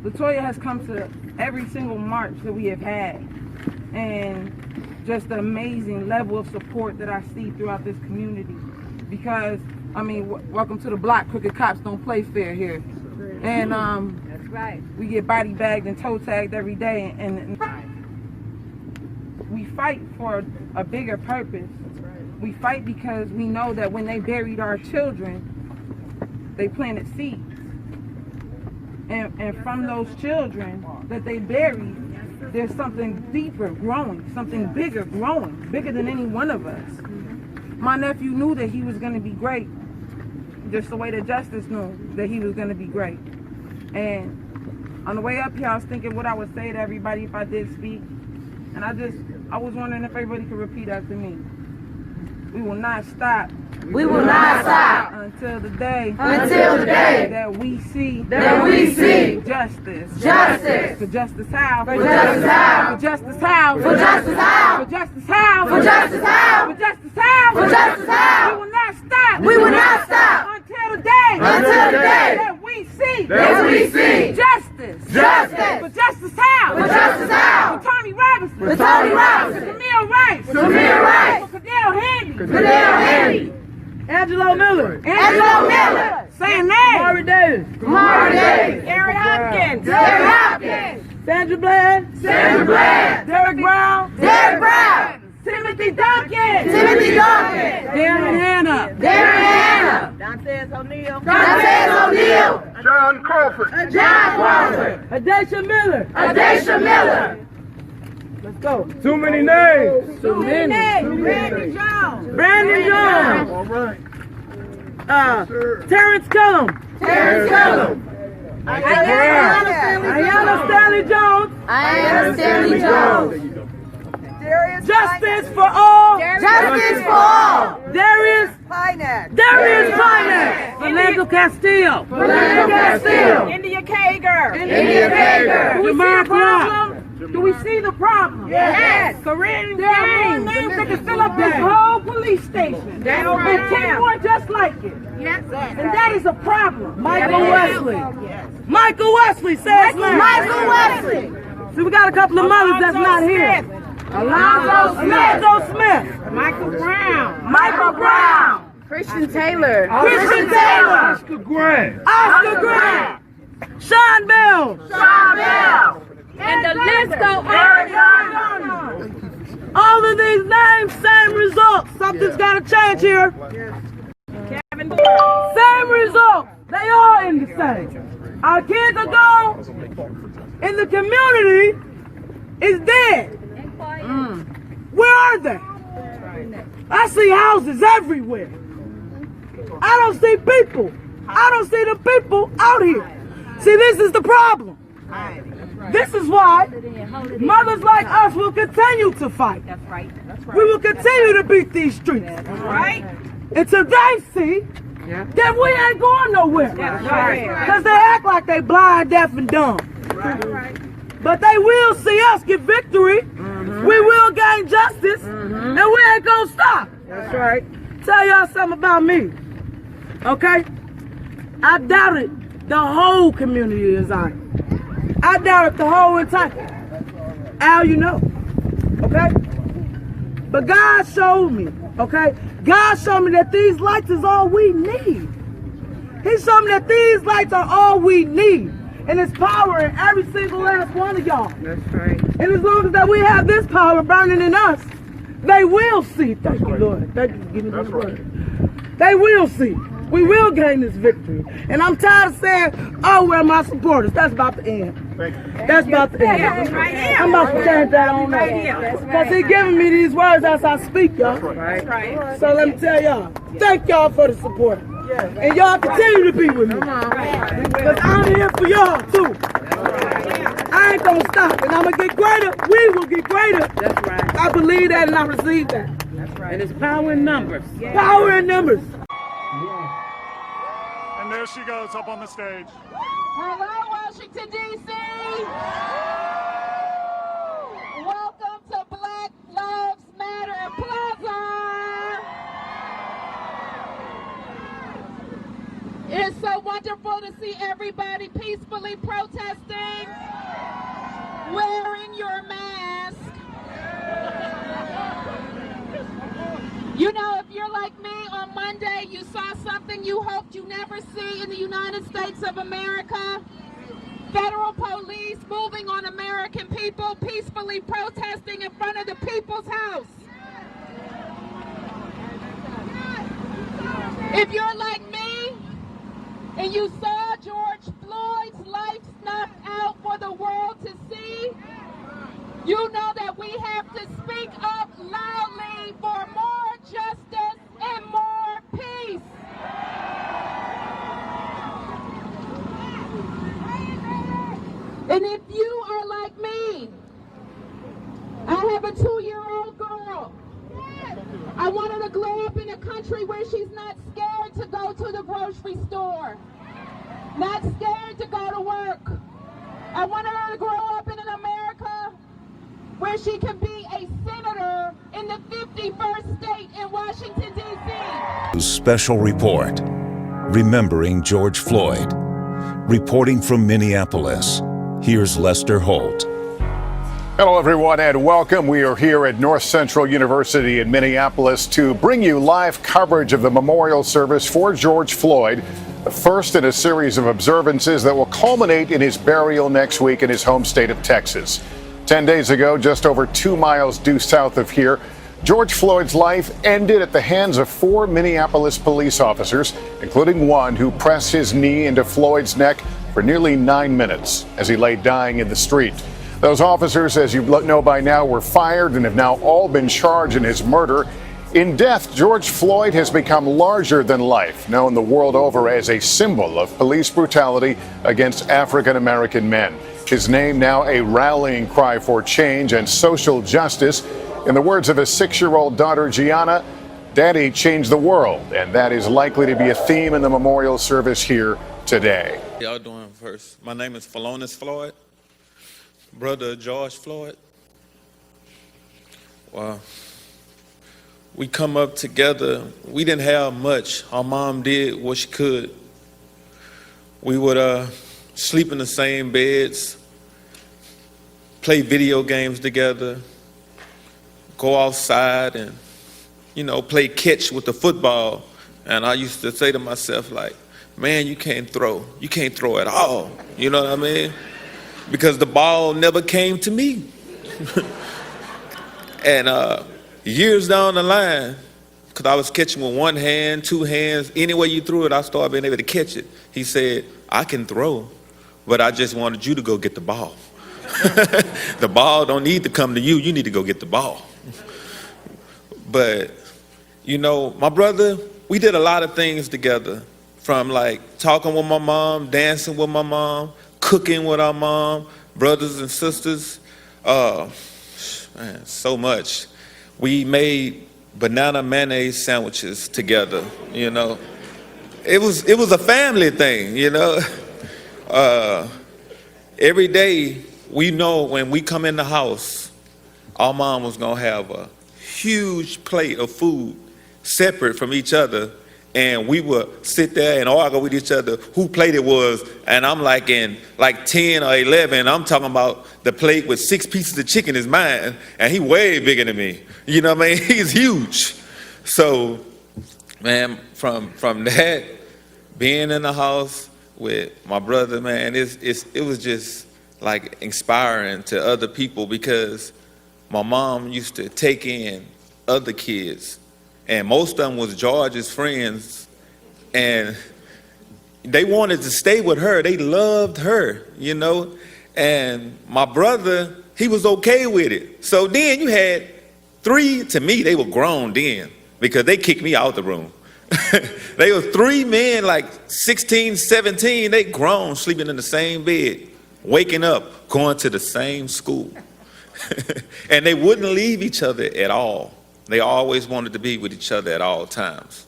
Latoya has come to every single march that we have had. And just the amazing level of support that I see throughout this community. Because, I mean, welcome to the block. Crooked cops don't play fair here. And that's right. We get body bagged and toe tagged every day. And we fight for a bigger purpose. We fight because we know that when they buried our children, they planted seeds. And from those children that they buried, there's something deeper growing, something bigger growing, bigger than any one of us. My nephew knew that he was going to be great, just the way that Justus knew that he was going to be great. And on the way up here, I was thinking what I would say to everybody if I did speak. And I was wondering if everybody could repeat after me. We will not stop. We will not stop until the day that we see justice. Justice For Justus Howell. For Justus Howell. For Justus Howell. For Justus Howell. For Justus Howell. For Justus Howell. For Justus Howell. For Justus Howell. We will not stop. We will not stop until the day that we see justice. Justice For Justus Howell. For Justus Howell. For Tony Robinson. For Tony Robinson. For Tamir Rice. For Tamir Rice. For Cordale Handy. Cordale Handy. Angelo Miller. Angelo Miller. Say a name. Maury Davis. Maury Davis. Gary Hopkins. Gary Hopkins. Sandra Bland. Sandra Bland. Derek Brown. Derek Brown. Timothy Dawkins. Timothy Dawkins. Darren Hannah. Darren Hannah. Dontez O'Neal. Dontez O'Neal. John Crawford. John Crawford. Adaisha Miller. Adaisha Miller. Let's go. Too many names. Too many. Brandon Jones. Brandon Jones. All right. Terrence Cullum. Terrence Cullum. Ayanna Stanley Jones. Ayanna Stanley Jones. Justice for all. Justice for all. Darius Pines. Darius Pines. Philando Castillo. Philando Castillo. India Kager. India Kager. Jamar Clark. Do we see the problem? Yes. Korean gangs. Names that can fill up this whole police station. That's and right. 10 more just like it. Yes. And that is a problem. Michael Wesley. Michael Wesley says Michael Wesley. See, we got a couple of mothers that's not here. Alonzo Smith. Michael Brown. Michael Brown. Christian Taylor. Christian Taylor. Oscar Grant. Oscar Grant. Sean Bell. Sean Bell. And the list goes on. All of these names, same results. Something's got to change here. Kevin. Same results. They all in the same. Our kids are gone. And the community is dead. Where are they? I see houses everywhere. I don't see people. I don't see the people out here. See, this is the problem. This is why mothers like us will continue to fight. That's right. We will continue to beat these streets. That's right. Until they see that we ain't going nowhere. That's right. Because they act like they blind, deaf, and dumb. But they will see us get victory. We will gain justice. And we ain't going to stop. That's right. Tell y'all something about me. Okay? I doubted the whole community design. I doubted the whole entire. Al, you know. Okay? But God showed me. Okay? God showed me that these lights is all we need. He showed me that these lights are all we need. And it's power in every single last one of y'all. That's right. And as long as that we have this power burning in us, they will see. Thank you, Lord. Thank you for giving me the word. They will see. We will gain this victory. And I'm tired of saying, oh, where are my supporters? That's about to end. That's about to end. I'm about to change that on up. Because he's giving me these words as I speak, y'all. So let me tell y'all, thank y'all for the support. And y'all continue to be with me. Because I'm here for y'all, too. I ain't going to stop. And I'm going to get greater. We will get greater. That's right. I believe that and I receive that. That's right. And it's power in numbers. Power in numbers. And there she goes up on the stage. Hello, Washington, D.C. Welcome to Black Lives Matter Plaza. It's so wonderful to see everybody peacefully protesting, wearing your mask. You know, if you're like me, on Monday you saw something you hoped you never see in the United States of America. Federal police moving on American people, peacefully protesting in front of the People's House. If you're like me, and you saw George Floyd's life snuffed out for the world to see, you know that we have to speak up loudly for more justice and more peace. And if you are like me, I have a 2-year-old girl. I want her to grow up in a country where she's not scared to go to the grocery store, not scared to go to work. I want her to grow up in an America where she can be a senator in the 51st state in Washington, D.C. Special report, Remembering George Floyd. Reporting from Minneapolis, here's Lester Holt. Hello, everyone, and welcome. We are here at North Central University in Minneapolis to bring you live coverage of the memorial service for George Floyd, the first in a series of observances that will culminate in his burial next week in his home state of Texas. 10 days ago, just over 2 miles due south of here, George Floyd's life ended at the hands of 4 Minneapolis police officers, including one who pressed his knee into Floyd's neck for nearly 9 minutes as he lay dying in the street. Those officers, as you know by now, were fired and have now all been charged in his murder. In death, George Floyd has become larger than life, known the world over as a symbol of police brutality against African American men. His name now a rallying cry for change and social justice. In the words of his 6-year-old daughter, Gianna, Daddy changed the world, and that is likely to be a theme in the memorial service here today. How y'all doing first? My name is Philonise Floyd, brother of George Floyd. Well, we come up together. We didn't have much. Our mom did what she could. We would sleep in the same beds, play video games together, go outside and, you know, play catch with the football. And I used to say to myself, like, man, you can't throw. You can't throw at all. You know what I mean? Because the ball never came to me. And years down the line, because I was catching with one hand, two hands, any way you threw it, I started being able to catch it. He said, I can throw, but I just wanted you to go get the ball. The ball don't need to come to you. You need to go get the ball. But, you know, my brother, we did a lot of things together, from like talking with my mom, dancing with my mom, cooking with our mom, brothers and sisters. Man, so much. We made banana mayonnaise sandwiches together, you know. It was a family thing, you know. Every day, we know when we come in the house, our mom was gonna have a huge plate of food separate from each other, and we would sit there and argue with each other who plate it was. And I'm like in like 10 or 11, I'm talking about the plate with 6 pieces of chicken is mine, and he way bigger than me. You know what I mean? He's huge. So, man, from that, being in the house with my brother, man, it was just like inspiring to other people, because my mom used to take in other kids, and most of them was George's friends, and they wanted to stay with her. They loved her, you know, and my brother, he was okay with it. So then you had 3, to me, they were grown then, because they kicked me out the room. They were 3 men, like 16, 17, they grown, sleeping in the same bed, waking up, going to the same school. And they wouldn't leave each other at all. They always wanted to be with each other at all times.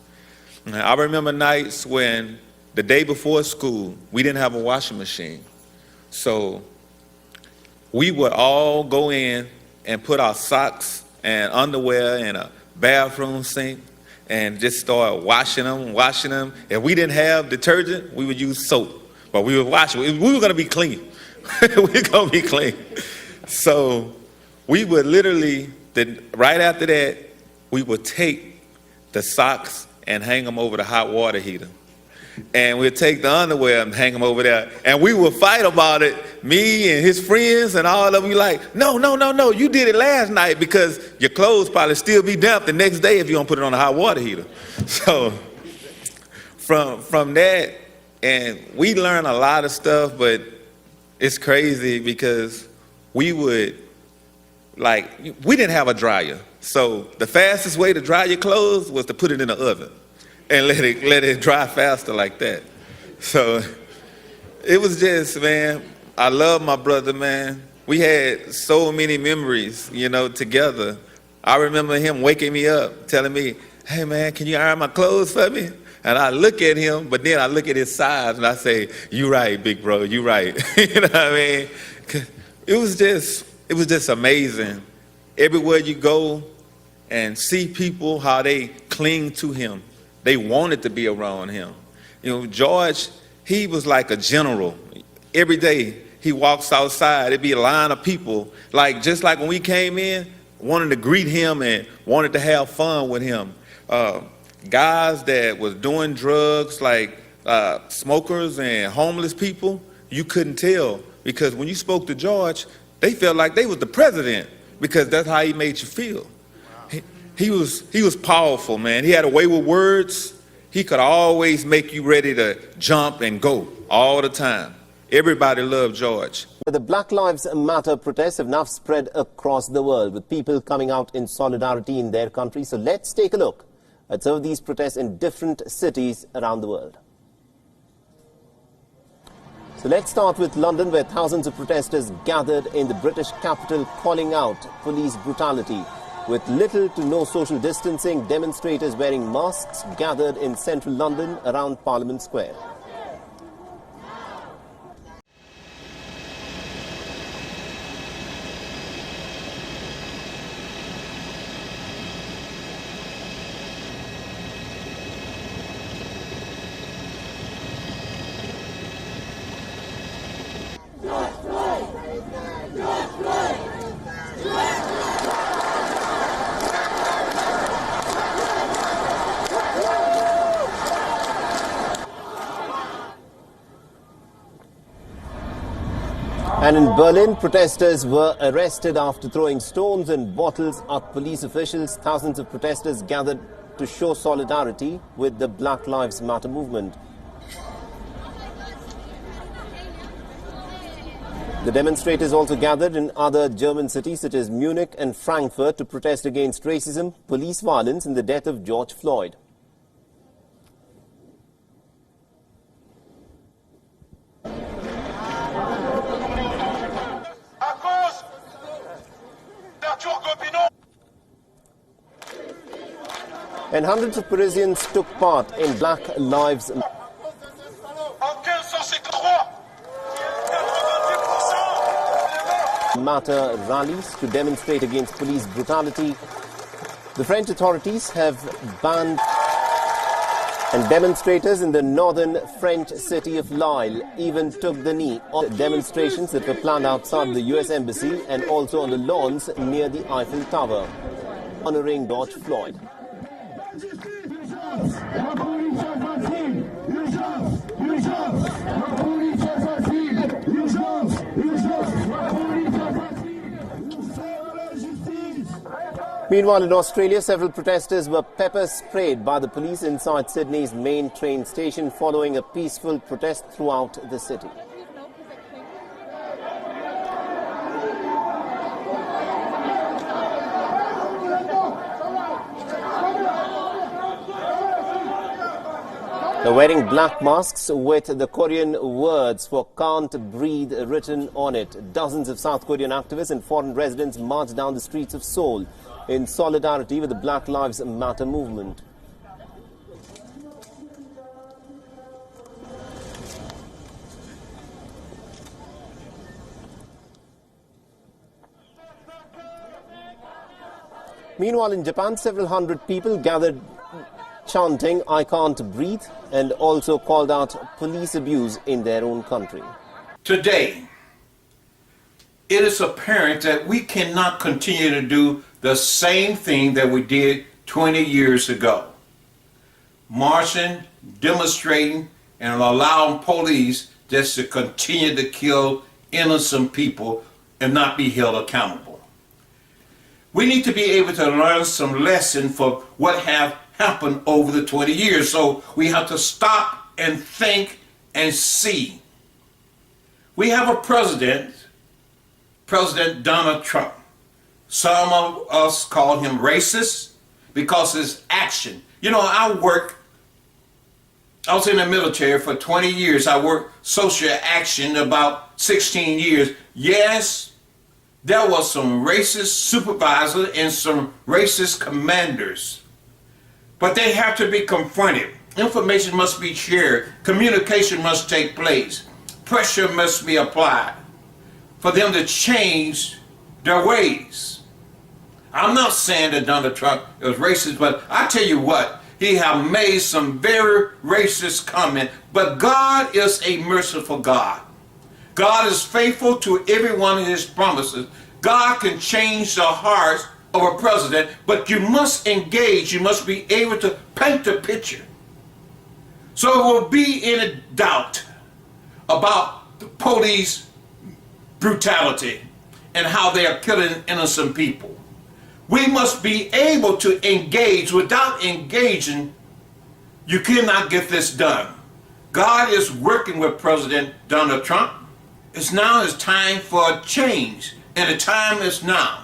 I remember nights when the day before school, we didn't have a washing machine. So we would all go in and put our socks and underwear in a bathroom sink and just start washing them. If we didn't have detergent, we would use soap, but we would wash it. We were gonna be clean. We were gonna be clean. So we would literally, right after that, we would take the socks and hang them over the hot water heater. And we'd take the underwear and hang them over there. And we would fight about it, me and his friends and all of them. Like, no, you did it last night, because your clothes probably still be damp the next day if you don't put it on the hot water heater. So from that, and we learned a lot of stuff, but it's crazy because we didn't have a dryer. So the fastest way to dry your clothes was to put it in the oven and let it dry faster like that. So it was just, man, I love my brother, man. We had so many memories, you know, together. I remember him waking me up, telling me, hey man, can you iron my clothes for me? And I look at him, but then I look at his size and I say, you right, big bro, you right. You know what I mean? It was just amazing. Everywhere you go and see people, how they cling to him. They wanted to be around him. You know, George, he was like a general. Every day he walks outside, there'd be a line of people, like just like when we came in, wanted to greet him and wanted to have fun with him. Guys that was doing drugs, like smokers and homeless people, you couldn't tell, because when you spoke to George, they felt like they was the president, because that's how he made you feel. He was powerful, man. He had a way with words. He could always make you ready to jump and go all the time. Everybody loved George. The Black Lives Matter protests have now spread across the world, with people coming out in solidarity in their country. So let's take a look at some of these protests in different cities around the world. So let's start with London, where thousands of protesters gathered in the British capital calling out police brutality. With little to no social distancing, demonstrators wearing masks gathered in central London around Parliament Square. And in Berlin, protesters were arrested after throwing stones and bottles at police officials. Thousands of protesters gathered to show solidarity with the Black Lives Matter movement. The demonstrators also gathered in other German cities such as Munich and Frankfurt to protest against racism, police violence and the death of George Floyd. And hundreds of Parisians took part in Black Lives Matter rallies to demonstrate against police brutality. The French authorities have banned and demonstrators in the northern French city of Lille even took the knee on demonstrations that were planned outside the US Embassy and also on the lawns near the Eiffel Tower, honoring George Floyd. Meanwhile, in Australia, several protesters were pepper sprayed by the police inside Sydney's main train station following a peaceful protest throughout the city. They're wearing black masks with the Korean words for "can't breathe" written on it. Dozens of South Korean activists and foreign residents marched down the streets of Seoul in solidarity with the Black Lives Matter movement. Meanwhile, in Japan, several hundred people gathered chanting "I can't breathe" and also called out police abuse in their own country. Today, it is apparent that we cannot continue to do the same thing that we did 20 years ago. Marching, demonstrating, and allowing police just to continue to kill innocent people and not be held accountable. We need to be able to learn some lesson for what have happened over the 20 years. So we have to stop and think and see. We have a president, President Donald Trump. Some of us call him racist because his action. You know, I was in the military for 20 years. I worked social action about 16 years. Yes, there was some racist supervisors and some racist commanders. But they have to be confronted. Information must be shared. Communication must take place. Pressure must be applied for them to change their ways. I'm not saying that Donald Trump is racist, but I tell you what, he have made some very racist comments. But God is a merciful God. God is faithful to every one of his promises. God can change the hearts of a president, but you must engage. You must be able to paint the picture. So it will be any doubt about the police brutality and how they are killing innocent people. We must be able to engage. Without engaging, you cannot get this done. God is working with President Donald Trump. It's now his time for a change, and the time is now.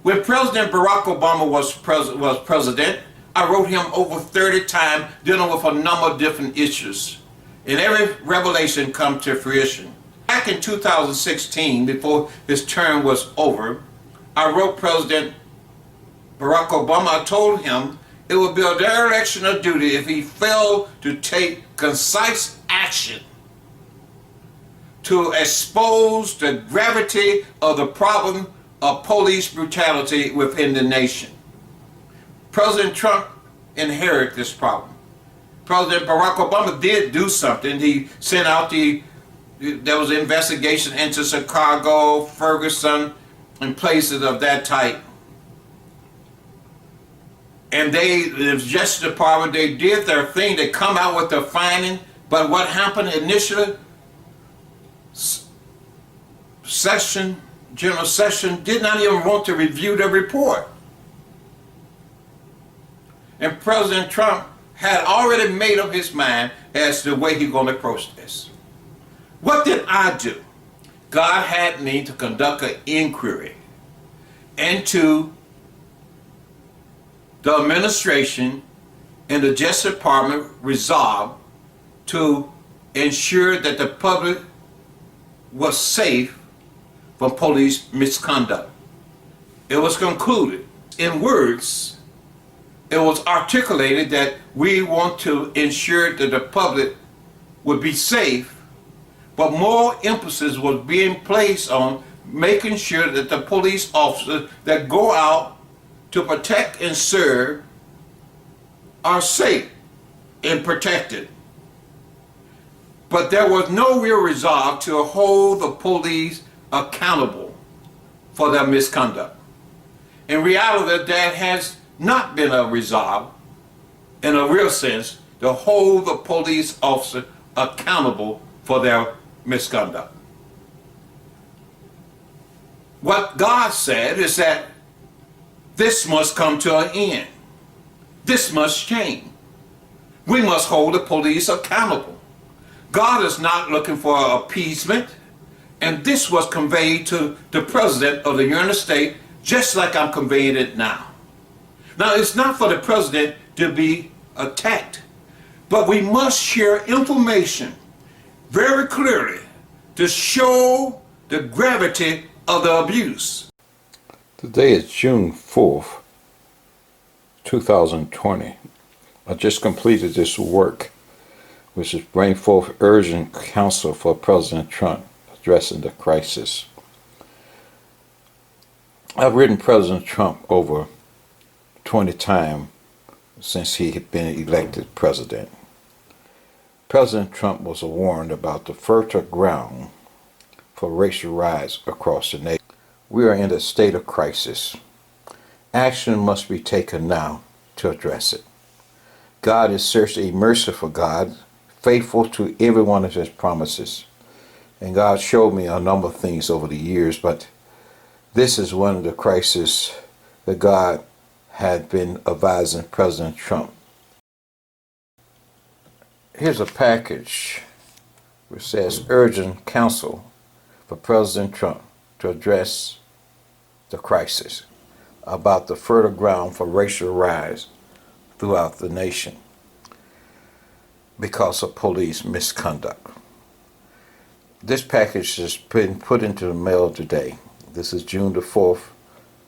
When President Barack Obama was president, I wrote him over 30 times dealing with a number of different issues. And every revelation come to fruition. Back in 2016, before his term was over, I wrote President Barack Obama told him it would be a dereliction of duty if he failed to take concise action to expose the gravity of the problem of police brutality within the nation. President Trump inherited this problem. President Barack Obama did do something. He sent out there was an investigation into Chicago, Ferguson, and places of that type. And the Justice Department, they did their thing. They come out with their finding. But what happened initially, General Sessions did not even want to review the report. And President Trump had already made up his mind as to the way he's going to approach this. What did I do? God had me to conduct an inquiry into the administration and the Justice Department resolved to ensure that the public was safe from police misconduct. It was concluded in words, it was articulated that we want to ensure that the public would be safe, but more emphasis was being placed on making sure that the police officers that go out to protect and serve are safe and protected. But there was no real resolve to hold the police accountable for their misconduct. In reality, that has not been a resolve, in a real sense, to hold the police officer accountable for their misconduct. What God said is that this must come to an end. This must change. We must hold the police accountable. God is not looking for appeasement, and this was conveyed to the President of the United States just like I'm conveying it now. Now, it's not for the President to be attacked, but we must share information very clearly to show the gravity of the abuse. Today is June 4th, 2020. I just completed this work, which is bring forth urgent counsel for President Trump addressing the crisis. I've written President Trump over 20 times since he had been elected president. President Trump was warned about the fertile ground for racial riots across the nation. We are in a state of crisis. Action must be taken now to address it. God is certainly a merciful God, faithful to every one of his promises. And God showed me a number of things over the years, but this is one of the crises that God had been advising President Trump. Here's a package which says urgent counsel for President Trump to address the crisis about the fertile ground for racial riots throughout the nation because of police misconduct. This package has been put into the mail today. This is June the 4th,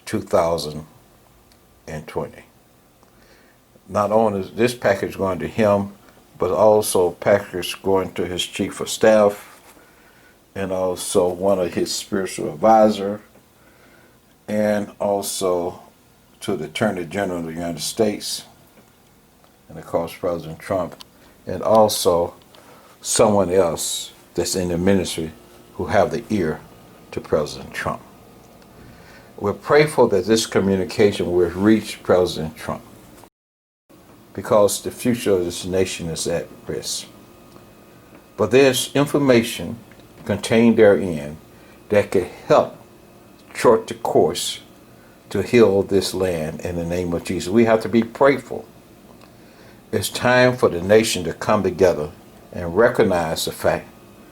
2020. Not only is this package going to him, but also package going to his chief of staff and also one of his spiritual advisors, and also to the Attorney General of the United States, and of course President Trump, and also someone else that's in the ministry who have the ear to President Trump. We're prayerful that this communication will reach President Trump because the future of this nation is at risk. But there's information contained therein that could help chart the course to heal this land in the name of Jesus. We have to be prayerful. It's time for the nation to come together and recognize the fact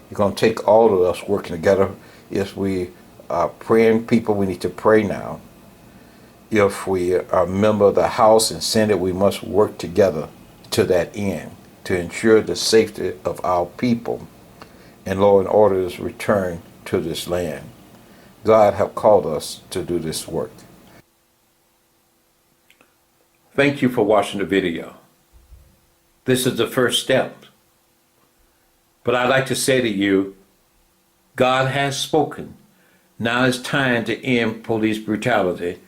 it's going to take all of us working together. If we are praying people, we need to pray now. If we are a member of the House and Senate, we must work together to that end to ensure the safety of our people and law and order's return to this land. God have called us to do this work. Thank you for watching the video. This is the first step. But I'd like to say to you, God has spoken. Now it's time to end police brutality,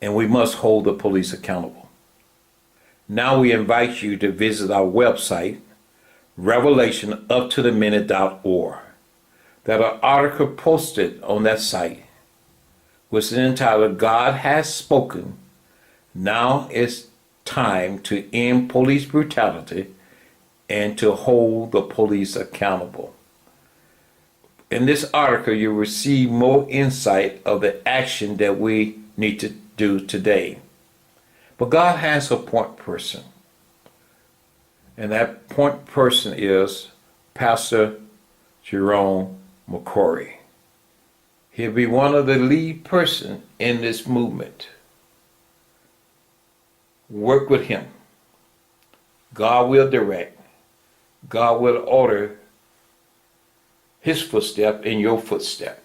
and we must hold the police accountable. Now we invite you to visit our website, revelationuptotheminute.org. There are articles posted on that site, which is entitled, God Has Spoken. Now it's time to end police brutality and to hold the police accountable. In this article, you'll receive more insight of the action that we need to do today. But God has a point person. And that point person is Pastor Jerome McCorry. He'll be one of the lead person in this movement. Work with him. God will direct. God will order his footstep in your footstep.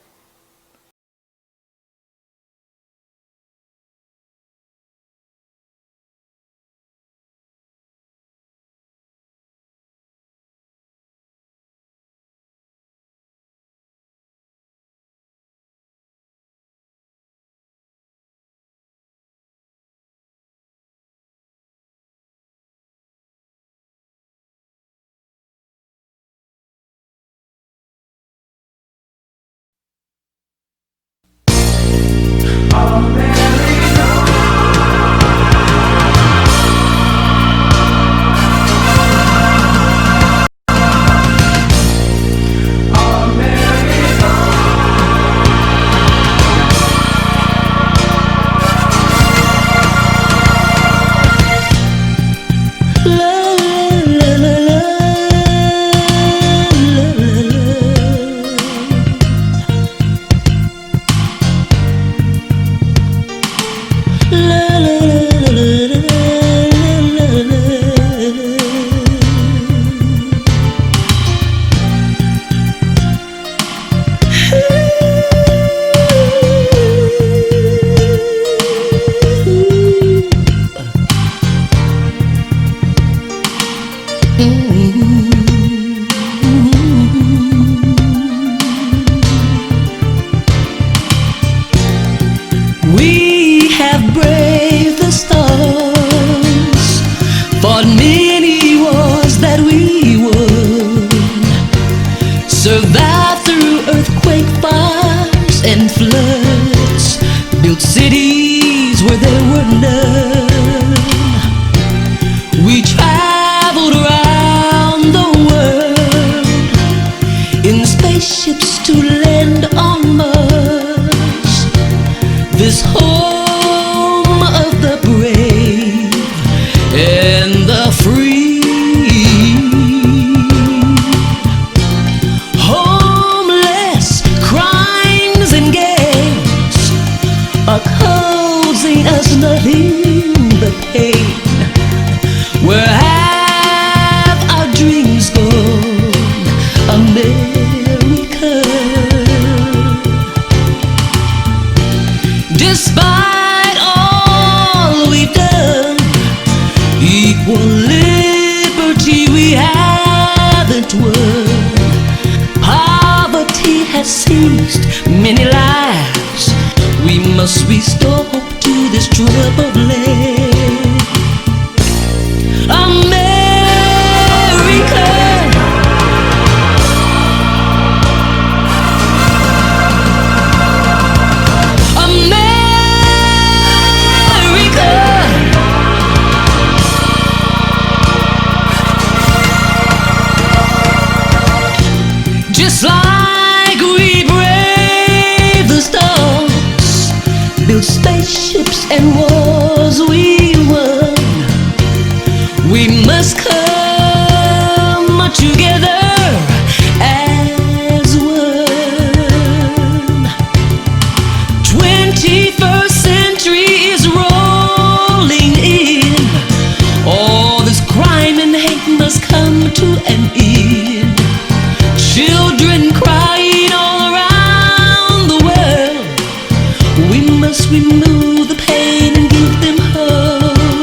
Remove the pain and give them hope.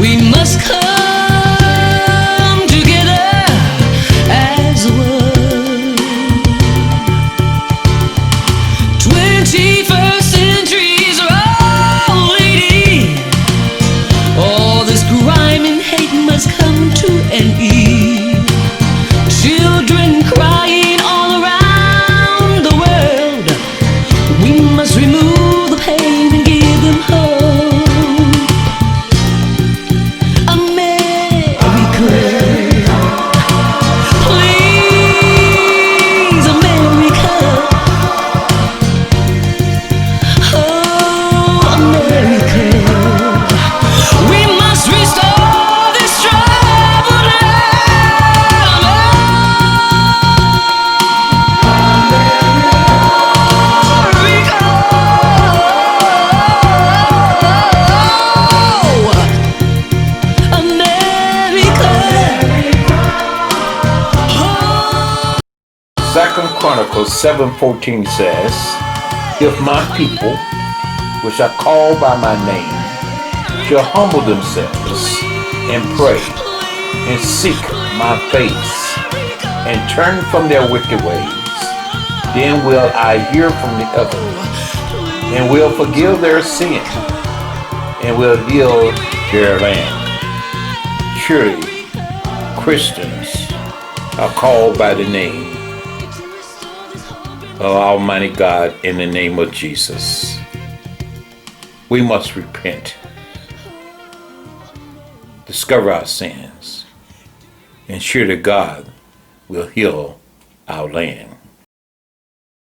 We must come together as one. 21st centuries are all leading. All this crime and hate must come to an end. Children crying all around the world. We must remove the pain and give them hope. America, please, America. Oh, America, we must restore this troubled land. Second Chronicles 7:14 says, if my people, which are called by my name, shall humble themselves and pray and seek my face and turn from their wicked ways, then will I hear from the heaven and will forgive their sin and will heal their land. Surely Christians are called by the name of Almighty God in the name of Jesus. We must repent, discover our sins, and surely God will heal our land.